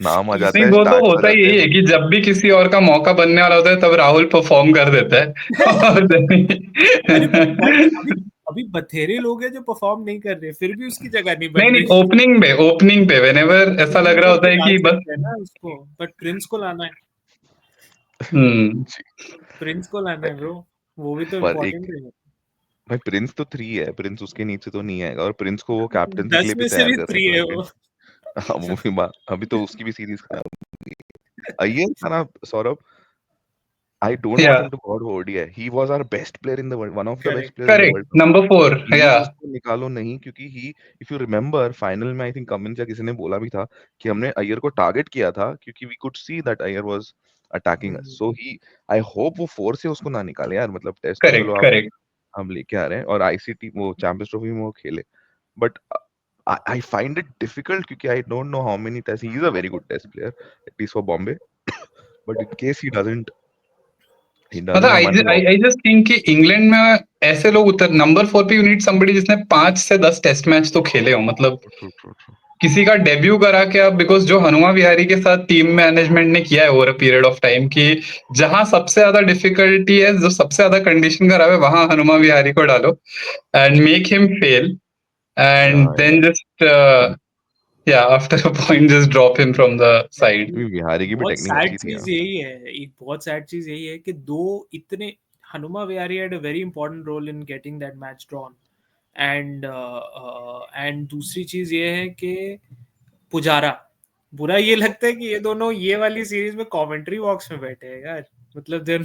[SPEAKER 3] नाम आ जाता
[SPEAKER 2] नहीं,
[SPEAKER 3] है,
[SPEAKER 2] वो तो
[SPEAKER 3] स्टार्ट्स आ
[SPEAKER 2] होता ही
[SPEAKER 3] जाते हैं,
[SPEAKER 2] यही है कि जब भी किसी और का मौका बनने वाला होता है तब राहुल परफॉर्म कर देता है और
[SPEAKER 1] अरे but भाई अभी
[SPEAKER 2] नहीं
[SPEAKER 1] अभी बथेरे लोग हैं जो परफॉर्म नहीं कर रहे, फिर भी उसकी जगह नहीं बन
[SPEAKER 2] नहीं,
[SPEAKER 1] रही।
[SPEAKER 2] ओपनिंग पे व्हेनेवर ऐसा लग
[SPEAKER 1] ओपनिंग
[SPEAKER 2] रहा
[SPEAKER 1] पे
[SPEAKER 2] होता
[SPEAKER 1] तो
[SPEAKER 2] है
[SPEAKER 1] डाल
[SPEAKER 2] कि बस
[SPEAKER 1] सकते हैं ना उसको, बट प्रिंस को लाना है,
[SPEAKER 2] हम्म
[SPEAKER 1] प्रिंस को लाना है ब्रो, वो भी तो
[SPEAKER 3] पर एक
[SPEAKER 1] इम्पोर्टेंट है।
[SPEAKER 3] भाई प्रिंस तो 3 है, प्रिंस उसके नीचे तो नहीं आएगा, और प्रिंस को वो कैप्टनसी के
[SPEAKER 1] 10
[SPEAKER 3] लिए भी
[SPEAKER 1] में से
[SPEAKER 3] तैयार
[SPEAKER 1] भी
[SPEAKER 3] कर रहे
[SPEAKER 1] 3
[SPEAKER 3] हैं
[SPEAKER 1] है
[SPEAKER 3] तो
[SPEAKER 1] वो।
[SPEAKER 3] हाँ, वो भी बात, अभी तो उसकी भी सीरीज खराब हुई है। अय्यर था ना सौरभ, I don't
[SPEAKER 2] या
[SPEAKER 3] want him to go out for ODI. He was our best player in the world, one of the best
[SPEAKER 1] correct
[SPEAKER 3] players in the
[SPEAKER 2] correct
[SPEAKER 3] world Cup.
[SPEAKER 2] Number 4 या
[SPEAKER 3] प्लीज उसको निकालो नहीं, क्योंकि ही, इफ यू रिमेम्बर फाइनल में I think Cummins या किसी ने बोला भी था कि हमने अय्यर को टारगेट किया था क्योंकि we could see that Iyer was attacking us, so he, I hope वो 4 से उसको ना निकाले यार, मतलब टेस्ट तो चलो
[SPEAKER 2] करेक्ट
[SPEAKER 3] आप
[SPEAKER 2] करेक्ट
[SPEAKER 3] हम लेके आ रहे हैं और आईसीटी वो चैंपियंस ट्रॉफी में वो खेले, but I find it difficult क्योंकि I don't know how many tests, he is a very good test player at least for Bombay, but in case he
[SPEAKER 2] मतलब
[SPEAKER 3] doesn't have money off.
[SPEAKER 2] I just think कि England में ऐसे लोग उतर number 4 पे you need somebody जिसने 5 से 10 test match तो खेले हो, मतलब
[SPEAKER 3] True, true, true.
[SPEAKER 2] किसी का डेब्यू करा के आप, बिकॉज जो हनुमा विहारी के साथ टीम मैनेजमेंट ने किया है over a period of time कि जहां सबसे ज्यादा डिफिकल्टी है, जो सबसे ज्यादा कंडीशन खराब है, वहां हनुमा विहारी को डालो and make him fail
[SPEAKER 3] Yeah,
[SPEAKER 2] and
[SPEAKER 3] yeah.
[SPEAKER 2] Then just या after a point just drop him from the side.
[SPEAKER 3] भी बिहारी की भी
[SPEAKER 1] बहुत
[SPEAKER 3] टेक्निक
[SPEAKER 1] सैड
[SPEAKER 3] अच्छी थी
[SPEAKER 1] चीज
[SPEAKER 3] यार.
[SPEAKER 1] यही है, एक बहुत सैड चीज यही है कि दो इतने, Hanuma Vihari had a very important role in getting that match drawn and दूसरी चीज ये है कि पुजारा, बुरा ये लगता है कि ये दोनों ये वाली सीरीज में कमेंट्री बॉक्स में बैठे हैं यार, मतलब then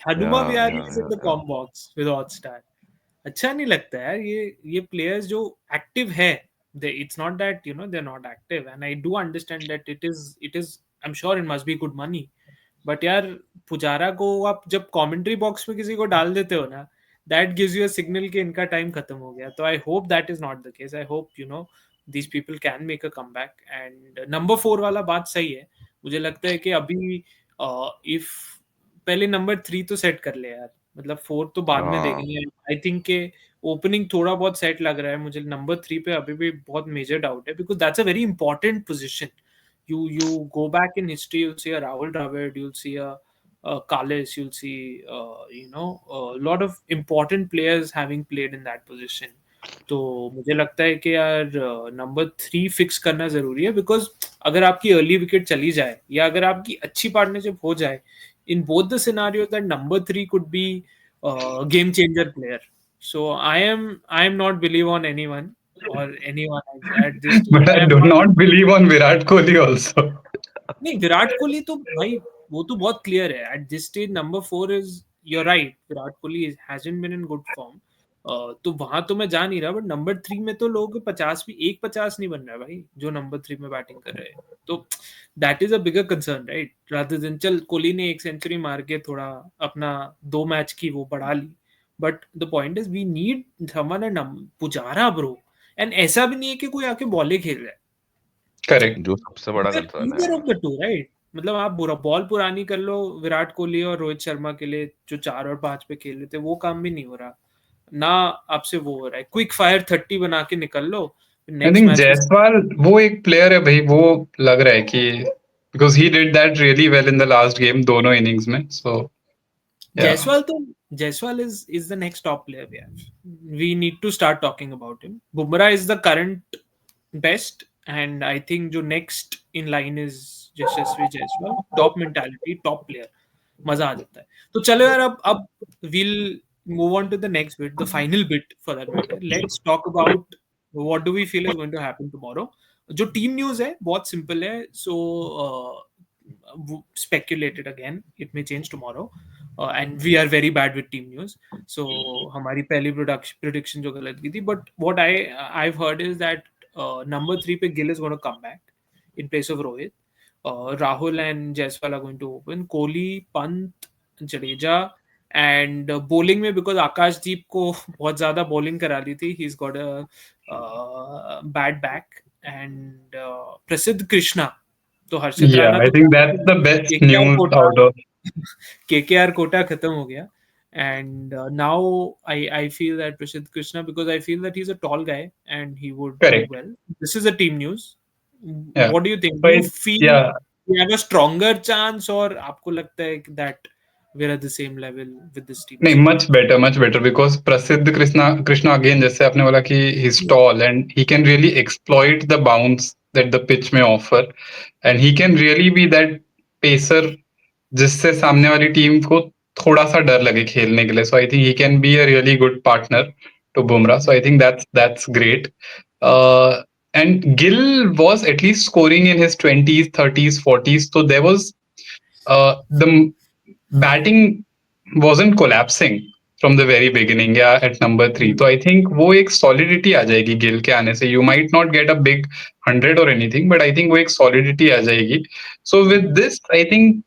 [SPEAKER 1] Hanuma
[SPEAKER 3] Yeah,
[SPEAKER 1] Vihari
[SPEAKER 3] yeah,
[SPEAKER 1] is in
[SPEAKER 3] yeah,
[SPEAKER 1] the
[SPEAKER 3] yeah.
[SPEAKER 1] Comm box with Hotstar, अच्छा नहीं लगता यार ये प्लेयर्स जो एक्टिव है, they it's not that they're not active, and I do understand that it is I'm sure it must be good money, but यार पुजारा को आप जब कमेंट्री बॉक्स में किसी को डाल देते हो ना, that gives you a signal कि इनका टाइम खत्म हो गया, तो I hope that is not the case. I hope these people can make a comeback, and number 4 वाला बात सही है, मुझे लगता है कि अभी if पहले नंबर 3 तो सेट कर ले यार, मतलब 4 तो बाद में
[SPEAKER 3] हाँ,
[SPEAKER 1] देखेंगे। आई थिंक के ओपनिंग थोड़ा बहुत सेट लग रहा है मुझे, नंबर 3 पे अभी भी बहुत मेजर डाउट है, because that's a very important position. You go back in history, you'll see a Rahul Dravid, you'll see a Kallis, you'll see a lot of important players having played in that position. तो मुझे लगता है कि यार number 3 fix करना जरूरी है, because अगर आपकी अर्ली विकेट चली जाए या अगर आपकी अच्छी पार्टनरशिप हो जाए, in both the scenarios that number 3 could be a game changer player. So I am not believe on anyone or anyone at this stage.
[SPEAKER 2] But
[SPEAKER 1] I
[SPEAKER 2] I
[SPEAKER 1] am
[SPEAKER 2] do
[SPEAKER 1] not.
[SPEAKER 2] Not believe on Virat Kohli also.
[SPEAKER 1] नहीं, विराट कोहली तो भाई वो तो बहुत clear है at this stage, number 4 is, you're right, Virat Kohli hasn't been in good form. तो वहां तो मैं जा नहीं रहा, बट नंबर 3 में तो लोग 50 भी, 150 नहीं बन रहा है भाई जो नंबर 3 में बैटिंग कर रहे हैं, तो that is a bigger concern right, rather than चल कोहली ने 1 सेंचुरी मार के थोड़ा अपना 2 मैच की वो बढ़ा ली, but the point is we need someone and Pujara bro, and ऐसा भी नहीं है कि कोई आके बॉले खेल रहा है,
[SPEAKER 2] करेक्ट.
[SPEAKER 3] जो सबसे बड़ा कंसर्न है
[SPEAKER 1] ईदर ऑफ
[SPEAKER 3] यार.
[SPEAKER 1] द टू राइट, मतलब आप बुरा बॉल पुरानी कर लो विराट कोहली और रोहित शर्मा के लिए जो 4 और 5 पे खेल रहे थे, वो काम भी नहीं हो रहा ना, आपसे वो हो रहा है क्विक फायर 30 बना के निकल लो,
[SPEAKER 2] आई
[SPEAKER 1] नेक्स्ट
[SPEAKER 2] थिंक
[SPEAKER 1] मैच
[SPEAKER 2] जायसवाल वो एक प्लेयर है भाई, वो लग रहा है कि because he did that really well in the last game दोनों इनिंग्स में, सो या
[SPEAKER 1] Jaiswal is the next top player we have. We need to start talking about him. Bumrah is the current best, and I think जो next in line is Yashasvi Jaiswal. Top mentality, top player. मजा आ जाता है. तो चलो यार, अब we'll move on to the next bit, the final bit for that matter. Let's talk about what do we feel is going to happen tomorrow. जो team news है बहुत सिंपल है. सो speculated again, it may change tomorrow, and we are very bad with team news. So हमारी पहली prediction जो गलत गई थी, but what I've heard is that number 3 पे Gill is going to come back in place of Rohit. Rahul and Jaiswal are going to open. Kohli, Pant, Jadeja, and bowling में because आकाशदीप को बहुत ज्यादा bowling करा ली थी, he's got a bad back, and Prasidh Krishna. तो Harshit
[SPEAKER 2] yeah,
[SPEAKER 1] Rana
[SPEAKER 2] I
[SPEAKER 1] तो
[SPEAKER 2] think that's the best
[SPEAKER 1] KKR
[SPEAKER 2] news
[SPEAKER 1] quota
[SPEAKER 2] out of
[SPEAKER 1] KKR quota खत्म हो गया. And now I feel that Prasidh Krishna, because I feel that he's a tall guy and he would do
[SPEAKER 2] correct.
[SPEAKER 1] well. This is a team news.
[SPEAKER 2] Yeah,
[SPEAKER 1] What do you think?
[SPEAKER 2] so
[SPEAKER 1] Do you feel
[SPEAKER 2] yeah,
[SPEAKER 1] we have a stronger chance, or आपको लगता है that we're at the same level with this team?
[SPEAKER 2] नहीं, much better because प्रसिद्ध Krishna again, जैसे आपने बोला कि he's tall and he can really exploit the bounce that the pitch may offer, and he can really be that pacer जिससे सामने वाली team को थोड़ा सा डर लगे खेलने के लिए. So I think he can be a really good partner to Bumrah. So I think that's great. And Gill was at least scoring in his 20s, 30s, 40s. So there was the batting wasn't collapsing from the very beginning, yeah, at number 3. So I think वो एक solidity आ जाएगी गिल के आने से. You might not get a big 100 or anything, but I think वो एक solidity आ जाएगी. So with this, I think,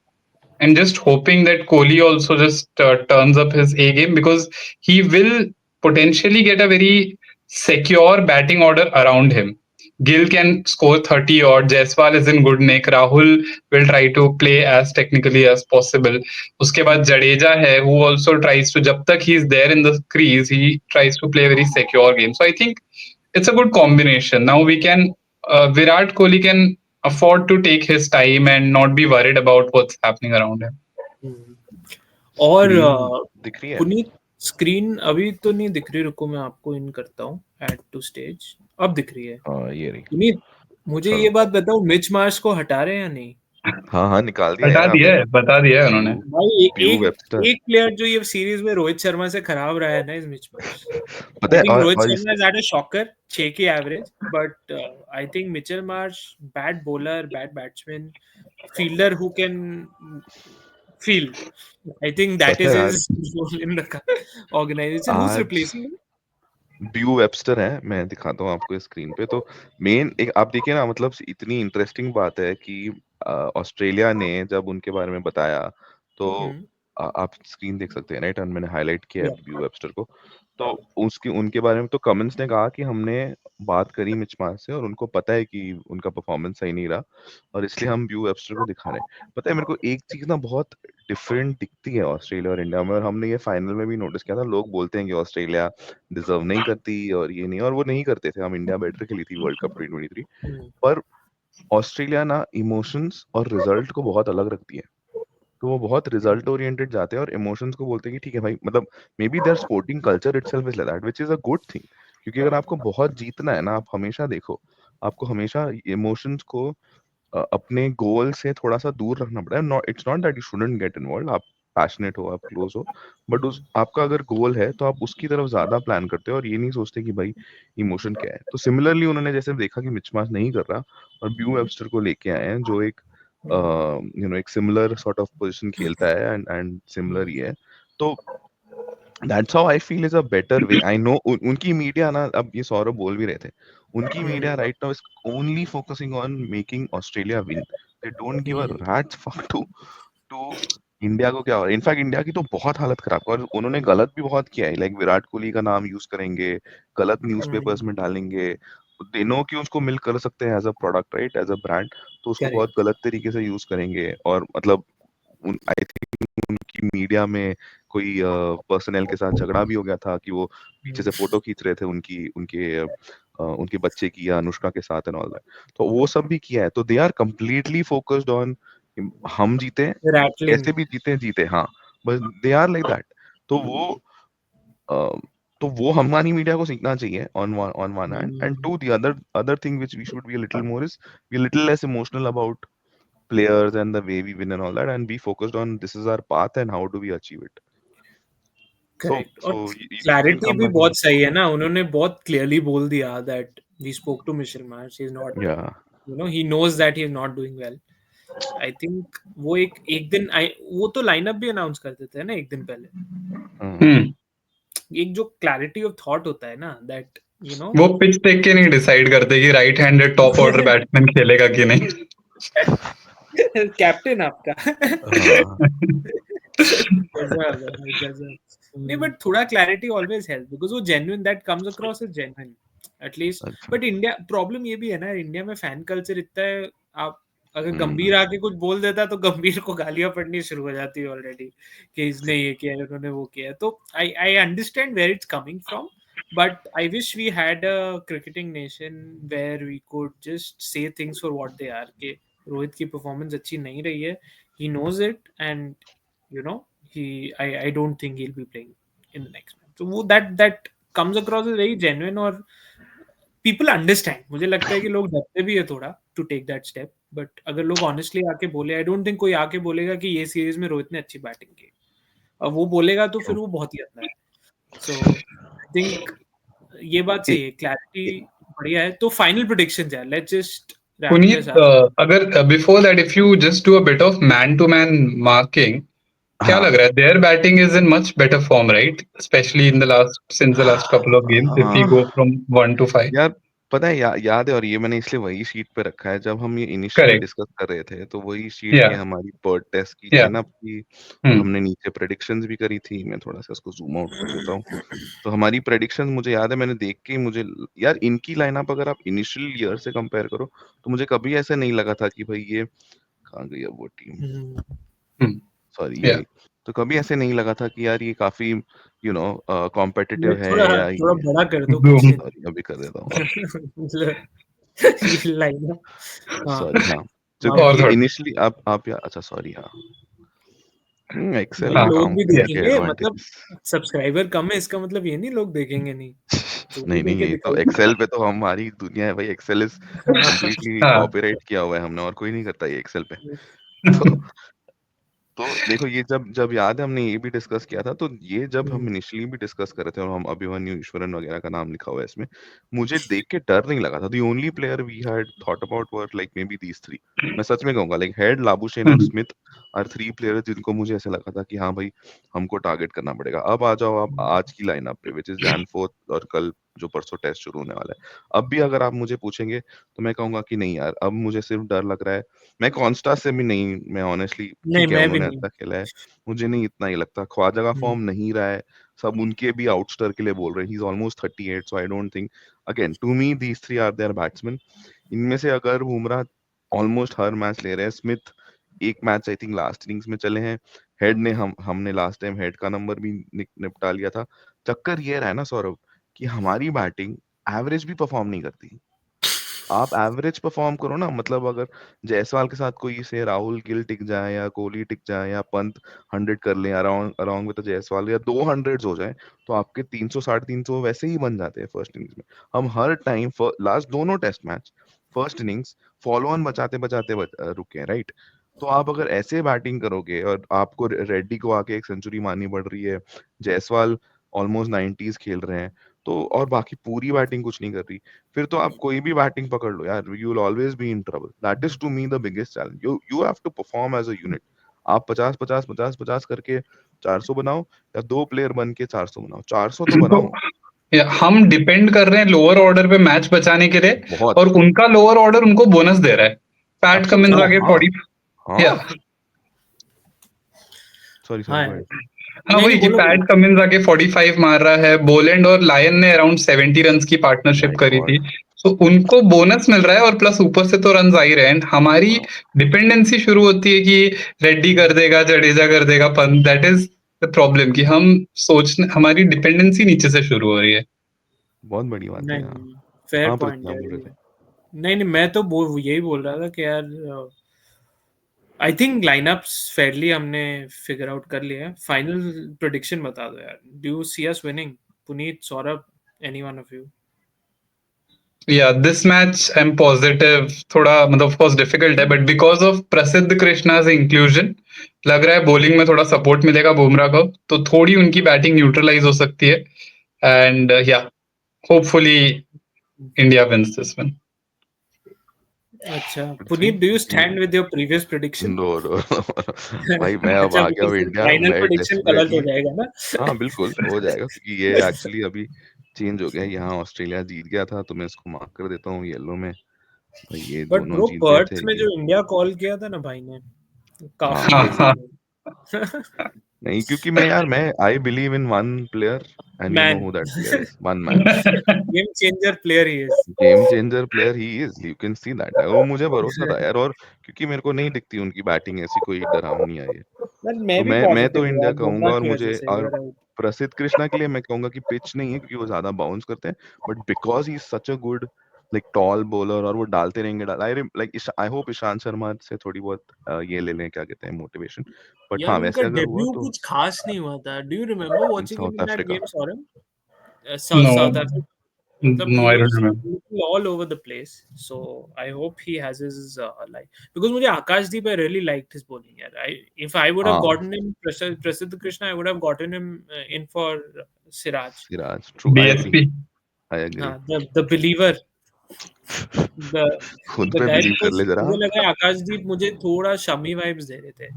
[SPEAKER 2] and just hoping that Kohli also just turns up his A game, because he will potentially get a very secure batting order around him. Gill can score 30 odd. Jaiswal is in good nick. Rahul will try to play as technically as possible. उसके बाद जडेजा है, who also tries to, जब तक he is there in the crease, he tries to play a very secure game. So I think it's a good combination. Now we can, Virat Kohli can afford to take his time and not be worried about what's happening around him.
[SPEAKER 1] और
[SPEAKER 3] दिख रही है?
[SPEAKER 1] Puneet, screen अभी तो नहीं दिख रही, रुको मैं आपको इन करता हूँ, ऐड टू स्टेज. अब दिख रही है.
[SPEAKER 3] ये रही.
[SPEAKER 1] पुनीत, मुझे ये बात बताओ, मिच मार्श को हटा रहे हैं या नहीं?
[SPEAKER 3] हाँ निकाल दिया
[SPEAKER 2] हटा
[SPEAKER 3] यार.
[SPEAKER 2] दिया है, बता दिया है उन्होंने.
[SPEAKER 1] भाई
[SPEAKER 3] Bew Webster.
[SPEAKER 1] एक प्लेयर जो ये सीरीज में रोहित शर्मा से खराब रहा है ना, इस मिच मार्श.
[SPEAKER 3] पता
[SPEAKER 1] I
[SPEAKER 3] है,
[SPEAKER 1] think Rohit
[SPEAKER 3] और
[SPEAKER 1] Sharma has had a shocker, 6 की average, but I think Mitchell Marsh, bad bowler, bad batsman, fielder who can field. I think that
[SPEAKER 3] पता
[SPEAKER 1] is
[SPEAKER 3] है
[SPEAKER 1] his role in the organization. Who's
[SPEAKER 3] आज
[SPEAKER 1] replacing him?
[SPEAKER 3] ब्यू Webster है. मैं दिखाता हूँ आपको screen पे. तो मेन एक आप देखिए ना, मतलब इतनी इंटरेस्टिंग बात है कि ऑस्ट्रेलिया ने जब उनके बारे में बताया तो आप स्क्रीन देख सकते हैं, राइट? मैंने हाईलाइट किया है
[SPEAKER 1] Yeah.
[SPEAKER 3] ब्यू वेबस्टर को. तो उनके बारे में तो कमेंट्स ने कहा कि हमने बात करी मिच मार्श से और उनको पता है कि उनका परफॉर्मेंस सही नहीं रहा और इसलिए हम ब्यू वेबस्टर को दिखा रहे हैं. पता है मेरे को एक चीज ना बहुत डिफरेंट दिखती है ऑस्ट्रेलिया और इंडिया में, और हमने ये फाइनल में भी नोटिस किया था. लोग बोलते हैं कि ऑस्ट्रेलिया डिजर्व नहीं करती और ये नहीं, और वो नहीं करते थे. हम इंडिया बेटर खेली थी वर्ल्ड कप 2023, पर ऑस्ट्रेलिया ना इमोशंस और रिजल्ट को बहुत अलग रखती है. तो वो बहुत रिजल्ट ओरिएंटेड जाते हैं और इमोशंस को बोलते हैं कि ठीक है भाई, मतलब maybe there sporting culture itself is like that, which is a good thing. क्योंकि अगर आपको बहुत जीतना है ना, आप हमेशा देखो, आपको हमेशा इमोशंस को अपने गोल से थोड़ा सा दूर रखना पड़ता है. Not, it's not that you shouldn't get involve. आप पैशनेट हो, आप क्लोज हो, बट उस आपका अगर गोल है तो आप उसकी तरफ ज्यादा प्लान करते हो और ये नहीं सोचते कि भाई इमोशन क्या है. तो सिमिलरली उन्होंने जैसे देखा कि मिच मार्श नहीं कर रहा और ब्यू वेबस्टर को लेके आए हैं जो एक एक सिमिलर सॉर्ट ऑफ पोजीशन खेलता है एंड सिमिलर ही है. तो that's how I feel is a better way. I know उनकी मीडिया ना, अब ये सौरभ बोल भी रहे थे, उनकी media right now is only focusing on making Australia win. They don't give a rat's fuck to India को क्या हो रहा है. इनफैक्ट इंडिया की तो बहुत हालत खराब, और उन्होंने गलत भी बहुत किया है. लाइक विराट कोहली का नाम यूज करेंगे, गलत न्यूज़पेपर्स में डालेंगे. दे नो कि उसको मिल कर सकते हैं as a product, right, as a brand. तो उसको बहुत गलत तरीके से यूज करेंगे. और मतलब आई थिंक उनकी मीडिया में कोई पर्सनल के साथ झगड़ा भी हो गया था कि वो पीछे से फोटो खींच रहे थे उनके उनके बच्चे की या अनुष्का के साथ एंड ऑल दैट, तो वो सब भी किया है, तो they are completely focused on हम जीते,
[SPEAKER 1] रैटलिंग।
[SPEAKER 3] कैसे भी जीते, हाँ, बस दे आर लाइक दैट। तो वो तो वो हमारी मीडिया को सीखना चाहिए on one hand, and to the other thing which we should be a little more is be a little less emotional about players and the way we win and all that, and be focused on this is our path and how do we achieve it.
[SPEAKER 1] Correct. और
[SPEAKER 3] We can
[SPEAKER 1] clarity
[SPEAKER 3] come
[SPEAKER 1] भी
[SPEAKER 3] back
[SPEAKER 1] बहुत
[SPEAKER 3] on.
[SPEAKER 1] सही है ना, उन्होंने बहुत clearly बोल दिया that we spoke to Mitchell Marsh, he is not,
[SPEAKER 3] Yeah.
[SPEAKER 1] You know, he knows that he is not doing well. I think वो एक दिन वो तो लाइनअप भी अनाउंस कर देते हैं ना एक दिन पहले। एक जो क्लैरिटी ऑफ थॉट होता है ना, दैट यू नो,
[SPEAKER 2] वो पिच देख के नहीं डिसाइड करते कि right handed top order batsman खेलेगा कि नहीं।
[SPEAKER 1] कैप्टन आपका।
[SPEAKER 3] हाँ,
[SPEAKER 1] गजब है, गजब। नहीं, बट थोड़ा क्लैरिटी ऑलवेज हेल्प, बिकॉज वो genuine, that comes across as genuine at least.
[SPEAKER 3] अच्छा,
[SPEAKER 1] बट इंडिया प्रॉब्लम ये भी है ना, इंडिया में फैन कल्चर इतना है, आप अगर
[SPEAKER 3] हम्म,
[SPEAKER 1] गंभीर आके कुछ बोल देता तो गंभीर को गालियां पड़नी शुरू हो जाती है ऑलरेडी, कि इसने ये किया है, उन्होंने वो किया है। तो I understand where it's coming from, but I wish we had a cricketing nation where we could just say things for what they are. कि रोहित की परफॉर्मेंस अच्छी नहीं रही है, he knows it, and you know, I don't think he'll be playing in the next match. So वो that comes across as very genuine, और people understand. मुझे लगता है कि लोग डरते भी है थोड़ा to take that step, but अगर लोग honestly आके बोले, I don't think कोई आके बोलेगा कि ये सीरीज में रोहित ने अच्छी बैटिंग की, और वो बोलेगा तो फिर वो बहुत ही अंधा है। So I think ये बात सही है, क्लैरिटी बढ़िया है। तो फाइनल प्रेडिक्शंस यार, let's just wrap this
[SPEAKER 2] Puneet,
[SPEAKER 1] up.
[SPEAKER 2] अगर before that if you just do a bit of man to man marking, क्या लग
[SPEAKER 3] हाँ,
[SPEAKER 2] रहा है? Their batting is in much better form, right? Especially in the last, since the last couple of games, if we
[SPEAKER 3] हाँ,
[SPEAKER 2] go from 1 to 5।
[SPEAKER 3] यार पता है, याद है, और ये मैंने इसलिए वही शीट पे रखा है, जब हम ये इनिशियली
[SPEAKER 2] करेक्ट।
[SPEAKER 3] डिस्कस कर रहे थे, तो वही शीट
[SPEAKER 2] या
[SPEAKER 3] ये हमारी पर्ट टेस्ट की
[SPEAKER 2] या
[SPEAKER 3] लाइनअप थी, और हमने नीचे प्रेडिक्शंस भी करी थी। मैं थोड़ा सा इसको जूम आउट कर देता हूँ। तो हमारी प्रेडिक्शंस मुझे याद है, मैंने देख के मुझे, यार इनकी लाइनअप अगर आप इनिशियल ईयर से कंपेयर करो, तो मुझे कभी ऐसा नहीं लगा था कि भाई ये कहाँ गई अब वो टीम, सॉरी ये
[SPEAKER 2] या
[SPEAKER 3] रही। तो कभी ऐसे नहीं लगा था कि यार ये काफी कॉम्पिटिटिव है,
[SPEAKER 1] थोड़ा
[SPEAKER 3] या
[SPEAKER 1] थोड़ा
[SPEAKER 3] ये,
[SPEAKER 1] बड़ा कर दो
[SPEAKER 2] Zoom।
[SPEAKER 1] पीछे।
[SPEAKER 3] सॉरी अभी कर देता हूँ,
[SPEAKER 1] ये लाइन है। हाँ,
[SPEAKER 3] सॉरी, हाँ,
[SPEAKER 1] माफ
[SPEAKER 2] और
[SPEAKER 3] क्योंकि
[SPEAKER 1] कीजिए।
[SPEAKER 2] थोड़ा
[SPEAKER 3] इनिशियली आप या अच्छा सॉरी, हाँ, एक्सेल
[SPEAKER 1] नहीं,
[SPEAKER 3] में
[SPEAKER 2] हाँ
[SPEAKER 1] लोग
[SPEAKER 3] काम
[SPEAKER 1] भी
[SPEAKER 3] करने
[SPEAKER 2] या
[SPEAKER 3] के
[SPEAKER 1] देखेंगे, मतलब
[SPEAKER 3] एडवांटेजेस।
[SPEAKER 1] सब्सक्राइबर कम है इसका मतलब ये नहीं लोग देखेंगे नहीं, जो भी
[SPEAKER 3] नहीं नहीं,
[SPEAKER 1] देखे
[SPEAKER 3] ये तो
[SPEAKER 1] दिखाई।
[SPEAKER 3] एक्सेल पे तो हमारी दुनिया है भाई, एक्सेल इज कंप्लीटली
[SPEAKER 2] हाँ
[SPEAKER 3] कॉपीराइट किया हुआ है हमने, और कोई नहीं करता ये एक्सेल पे। तो तो देखो, ये जब जब याद है हमने ये भी डिस्कस किया था, तो ये जब हम इनिशियली भी डिस्कस कर रहे थे, और हम अभिमन्यु ईश्वरन वगैरह का नाम लिखा हुआ है इसमें, मुझे देख के डर नहीं लगा था। The only player we had thought about were like maybe बी दीज थ्री। मैं सच में कहूंगा, लाइक हेड, लाबुशेन और स्मिथ आर थ्री प्लेयर्स जिनको मुझे ऐसा लगा था कि हाँ भाई, हमको टारगेट करना पड़ेगा। अब आ जाओ आप आज की लाइनअप पे, विच इज जैन 4 और कल जो परसों टेस्ट शुरू होने वाला है। अब भी अगर आप मुझे पूछेंगे, तो मैं कहूंगा कि नहीं यार, अब मुझे सिर्फ डर लग रहा है। मैं कॉन्स्टा से भी नहीं, मैं ऑनेस्टली,
[SPEAKER 1] नहीं,
[SPEAKER 3] ठीक है
[SPEAKER 1] मैं भी
[SPEAKER 3] उन्होंने
[SPEAKER 1] नहीं।
[SPEAKER 3] अच्छा खेला है, मुझे नहीं इतना ही लगता। ख्वाजा का फॉर्म नहीं रहा है, सब उनके भी आउटस्टर के लिए बोल रहे हैं, he is almost 38, so I don't think, again to me these three are there batsman. इनमें से अगर बुमराह ऑलमोस्ट हर मैच ले रहे हैं, स्मिथ एक match I think last innings में चले हैं, हेड ने हमने लास्ट टाइम हेड का नंबर भी निपटा लिया था। चक्कर ये रहा है ना सौरभ, कि हमारी बैटिंग एवरेज भी परफॉर्म नहीं करती। आप एवरेज परफॉर्म करो ना, मतलब अगर जायसवाल के साथ कोई से राहुल गिल टिक जाए, या कोहली टिक जाए, या पंत 100 कर ले अराउंड अराउंड विद जायसवाल, या 200 हो जाए, तो आपके 300 350 वैसे ही बन जाते हैं फर्स्ट इनिंग्स में। हम हर टाइम लास्ट दोनों test match first innings follow on बचाते बचाते रुके हैं, राइट? तो आप अगर ऐसे बैटिंग करोगे, और आपको रेड्डी को आके एक सेंचुरी मारनी पड़ रही है, जायसवाल ऑलमोस्ट 90s खेल रहे हैं, तो और बाकी पूरी बैटिंग कुछ नहीं कर रही, फिर तो आप कोई भी बैटिंग पकड़ लो यार, you will always be in trouble. That is to me the biggest challenge. You have to perform as a unit. आप 50 50 50 50 करके 400 बनाओ, या दो प्लेयर बन के 400 बनाओ, 400 तो बनाओ।
[SPEAKER 2] हम डिपेंड कर रहे हैं लोअर ऑर्डर पे मैच बचाने के लिए,
[SPEAKER 3] बहुत,
[SPEAKER 2] और उनका लोअर ऑर्डर उनको बोनस दे रहा है। पैट कमिंस
[SPEAKER 3] एब्सोल्युटली,
[SPEAKER 2] आके
[SPEAKER 3] हाँ
[SPEAKER 2] 40। या
[SPEAKER 3] हाँ, सॉरी
[SPEAKER 1] हाँ
[SPEAKER 3] सॉरी, गो
[SPEAKER 1] यार,
[SPEAKER 3] अहेड।
[SPEAKER 2] हाँ,
[SPEAKER 1] नहीं नहीं,
[SPEAKER 2] वही कि
[SPEAKER 1] बोलो
[SPEAKER 2] पैट
[SPEAKER 1] बोलो।
[SPEAKER 2] कमिंस आके 45 मार रहा है। बोलैंड और लायन ने अराउंड 70 रन्स की पार्टनरशिप
[SPEAKER 3] माय
[SPEAKER 2] करी
[SPEAKER 3] गॉड,
[SPEAKER 2] थी, तो उनको बोनस मिल रहा है, और प्लस ऊपर से तो रन आ ही रहे हैं। हमारी डिपेंडेंसी शुरू होती है कि रेड्डी कर देगा, जडेजा कर देगा, Pant. That is the problem, कि हम सोचने, हमारी डिपेंडेंसी नीचे से शुरू हो रही है।
[SPEAKER 3] बहुत बड़ी बात है
[SPEAKER 1] नहीं
[SPEAKER 3] यहाँ।
[SPEAKER 1] नहीं, फेयर
[SPEAKER 3] हाँ,
[SPEAKER 1] पॉइंट
[SPEAKER 3] क्या
[SPEAKER 1] है
[SPEAKER 3] बोल रहे
[SPEAKER 1] ये।
[SPEAKER 3] थे?
[SPEAKER 1] नहीं नहीं, मैं तो यही बोल रहा था कि यार आई थिंक लाइनअप्स फेयरली हमने फिगर आउट कर लिया है। फाइनल प्रेडिक्शन बता दो यार, do you see us winning? Puneet, Saurabh, any one of you?
[SPEAKER 2] Yeah, this match I'm positive थोड़ा मतलब of course difficult है, but because of प्रसिद्ध कृष्णा's inclusion लग रहा है bowling में थोड़ा support मिलेगा बुमराह को, तो थोड़ी उनकी बैटिंग न्यूट्रलाइज हो सकती है, and yeah, hopefully India wins this one.
[SPEAKER 1] अच्छा
[SPEAKER 3] Prithvi
[SPEAKER 1] Puneet, do you
[SPEAKER 3] you
[SPEAKER 1] stand with your previous prediction?
[SPEAKER 3] No no भाई मैं अब
[SPEAKER 1] अच्छा,
[SPEAKER 3] आ गया हूँ
[SPEAKER 1] बिकॉज़
[SPEAKER 3] इंडिया,
[SPEAKER 1] फाइनल
[SPEAKER 3] मैं
[SPEAKER 1] प्रेडिक्शन गलत हो
[SPEAKER 3] डेस्परेटली
[SPEAKER 1] जाएगा ना।
[SPEAKER 3] हाँ बिल्कुल हो जाएगा क्योंकि ये एक्चुअली अभी चेंज हो गया है। यहाँ ऑस्ट्रेलिया जीत गया था तो मैं इसको मार्क कर देता हूँ येलो में। भाई ये
[SPEAKER 1] बट
[SPEAKER 3] दोनों
[SPEAKER 1] ब्रो,
[SPEAKER 3] जीत गए
[SPEAKER 1] पर्थ
[SPEAKER 3] थे
[SPEAKER 1] में
[SPEAKER 3] ये।
[SPEAKER 1] जो इंडिया कॉल किया था ना भाई ने, काफी
[SPEAKER 3] हाँ
[SPEAKER 1] क्रेजी
[SPEAKER 2] हाँ
[SPEAKER 1] था।
[SPEAKER 3] नहीं क्योंकि मैं I believe in one player and you no
[SPEAKER 1] man,
[SPEAKER 3] who that player is, one man.
[SPEAKER 1] Game changer player he is.
[SPEAKER 3] Game changer player he is, you can see that. वो मुझे भरोसा था यार, और क्योंकि मेरे को नहीं दिखती उनकी बैटिंग ऐसी कोई डरावनी आई है,
[SPEAKER 1] बट मैं
[SPEAKER 3] तो
[SPEAKER 1] भी
[SPEAKER 3] मैं
[SPEAKER 1] पॉजिटिव
[SPEAKER 3] तो
[SPEAKER 1] हूँ
[SPEAKER 3] इंडिया
[SPEAKER 1] यार,
[SPEAKER 3] कहूंगा।
[SPEAKER 1] बुमराह
[SPEAKER 3] और
[SPEAKER 1] की वजह
[SPEAKER 3] मुझे
[SPEAKER 1] से।
[SPEAKER 3] और
[SPEAKER 1] यू आर राइट।
[SPEAKER 3] प्रसिद्ध कृष्णा के लिए मैं कहूंगा कि पिच नहीं है क्योंकि वो ज्यादा बाउंस करते हैं, but because he is such a good like tall bowler और वो डालते रहेंगे आई होप ईशांत शर्मा से थोड़ी बहुत ये ले लें, क्या कहते हैं, मोटिवेशन। बट
[SPEAKER 1] यार
[SPEAKER 3] हाँ
[SPEAKER 1] उनका
[SPEAKER 3] वैसे अगर हुआ
[SPEAKER 1] डेब्यू
[SPEAKER 3] तो
[SPEAKER 1] कुछ खास नहीं हुआ था। Do you remember watching him
[SPEAKER 3] south
[SPEAKER 1] in that
[SPEAKER 3] Africa.
[SPEAKER 1] Game, Saurabh?
[SPEAKER 2] No,
[SPEAKER 1] south Africa, मतलब
[SPEAKER 2] no,
[SPEAKER 1] he
[SPEAKER 2] I don't
[SPEAKER 1] was
[SPEAKER 2] remember.
[SPEAKER 1] looking all over the place. So I hope he has his like, because मुझे आकाशदीप, I really liked his bowling यार. If I would have
[SPEAKER 3] हाँ
[SPEAKER 1] gotten him Prasidh Krishna, I would have gotten him in for Siraj.
[SPEAKER 3] Siraj, true, I agree,
[SPEAKER 2] DSP.
[SPEAKER 3] I agree.
[SPEAKER 1] हाँ, the believer, the
[SPEAKER 3] खुद
[SPEAKER 1] the
[SPEAKER 3] पे
[SPEAKER 1] guy,
[SPEAKER 3] believe कर
[SPEAKER 1] because
[SPEAKER 3] ले जरा।
[SPEAKER 1] मुझे लगा आकाशदीप मुझे थोड़ा शमी वाइब्स दे रहे थे।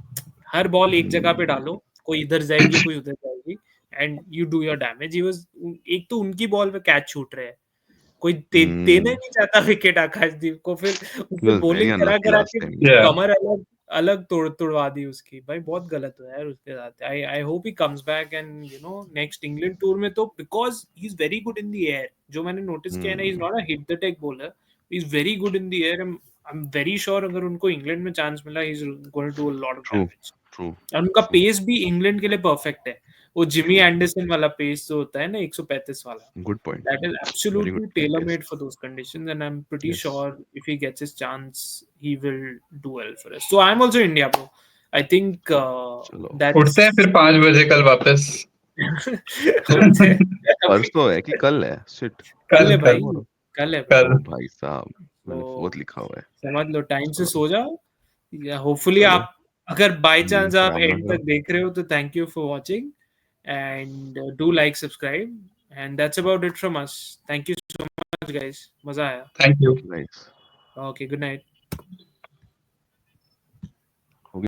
[SPEAKER 1] हर बॉल एक जगह पे डालो, कोई इधर जाएगी कोई उधर जाएगी, and you do your damage. He was, एक तो उनकी बॉल पे कैच छूट रहे हैं, कोई देना ही नहीं चाहता विकेट आकाशदीप को, फिर
[SPEAKER 3] ही
[SPEAKER 1] उसने
[SPEAKER 3] वाज वेरी
[SPEAKER 1] बॉलिंग करा
[SPEAKER 3] अनलकी
[SPEAKER 1] करा
[SPEAKER 3] लास्ट
[SPEAKER 1] के
[SPEAKER 3] टाइम।
[SPEAKER 2] Yeah.
[SPEAKER 1] कमर अलग अलग तोड़वा दी उसकी। भाई बहुत गलत हुआ यार उसके साथ। I hope he comes back, and you know next England tour में तो, because he is very good in the air. जो मैंने नोटिस किया है ना, he is not a hit the deck bowler, he is very good in the air. I am very sure अगर उनको England में चांस मिला, he is going to do a lot of
[SPEAKER 3] true
[SPEAKER 1] damage.
[SPEAKER 3] True
[SPEAKER 1] और उनका
[SPEAKER 3] true
[SPEAKER 1] pace भी England के लिए perfect है। वो जिमी
[SPEAKER 3] ट्रू,
[SPEAKER 1] एंडरसन वाला पेस जो होता है ना, 135 वाला,
[SPEAKER 3] good point,
[SPEAKER 1] that is
[SPEAKER 3] very good
[SPEAKER 1] absolutely
[SPEAKER 3] point,
[SPEAKER 1] tailor
[SPEAKER 3] yes
[SPEAKER 1] made for those conditions, and I'm pretty
[SPEAKER 3] yes.
[SPEAKER 1] sure if he gets his chance, he will do well for us. So I'm also India, bro. I think
[SPEAKER 3] चलो
[SPEAKER 1] that's
[SPEAKER 2] उठते हैं फिर 5 बजे कल वापस.
[SPEAKER 1] होते हैं अभी।
[SPEAKER 3] परसों है कि कल है, शिट,
[SPEAKER 1] कल
[SPEAKER 2] कल
[SPEAKER 1] है
[SPEAKER 2] कल
[SPEAKER 1] भाई,
[SPEAKER 3] टुमारो।
[SPEAKER 1] कल है भाई।
[SPEAKER 3] ओ
[SPEAKER 2] कल.
[SPEAKER 3] भाई साहब, मैंने फोर्थ
[SPEAKER 1] तो
[SPEAKER 3] लिखा हुआ है।
[SPEAKER 1] समझ लो, टाइम से
[SPEAKER 3] चलो
[SPEAKER 1] सो जाओ, या होपफुली
[SPEAKER 3] चलो,
[SPEAKER 1] आप, अगर बाय चांस आप
[SPEAKER 3] खराब ना
[SPEAKER 1] एंड
[SPEAKER 3] करो।
[SPEAKER 1] तक देख रहे हो तो thank you for watching, and do like, subscribe, and that's about it from us. Thank you so much guys, मजा आया।
[SPEAKER 2] Thank you.
[SPEAKER 3] Thank you guys.
[SPEAKER 1] Okay, good night.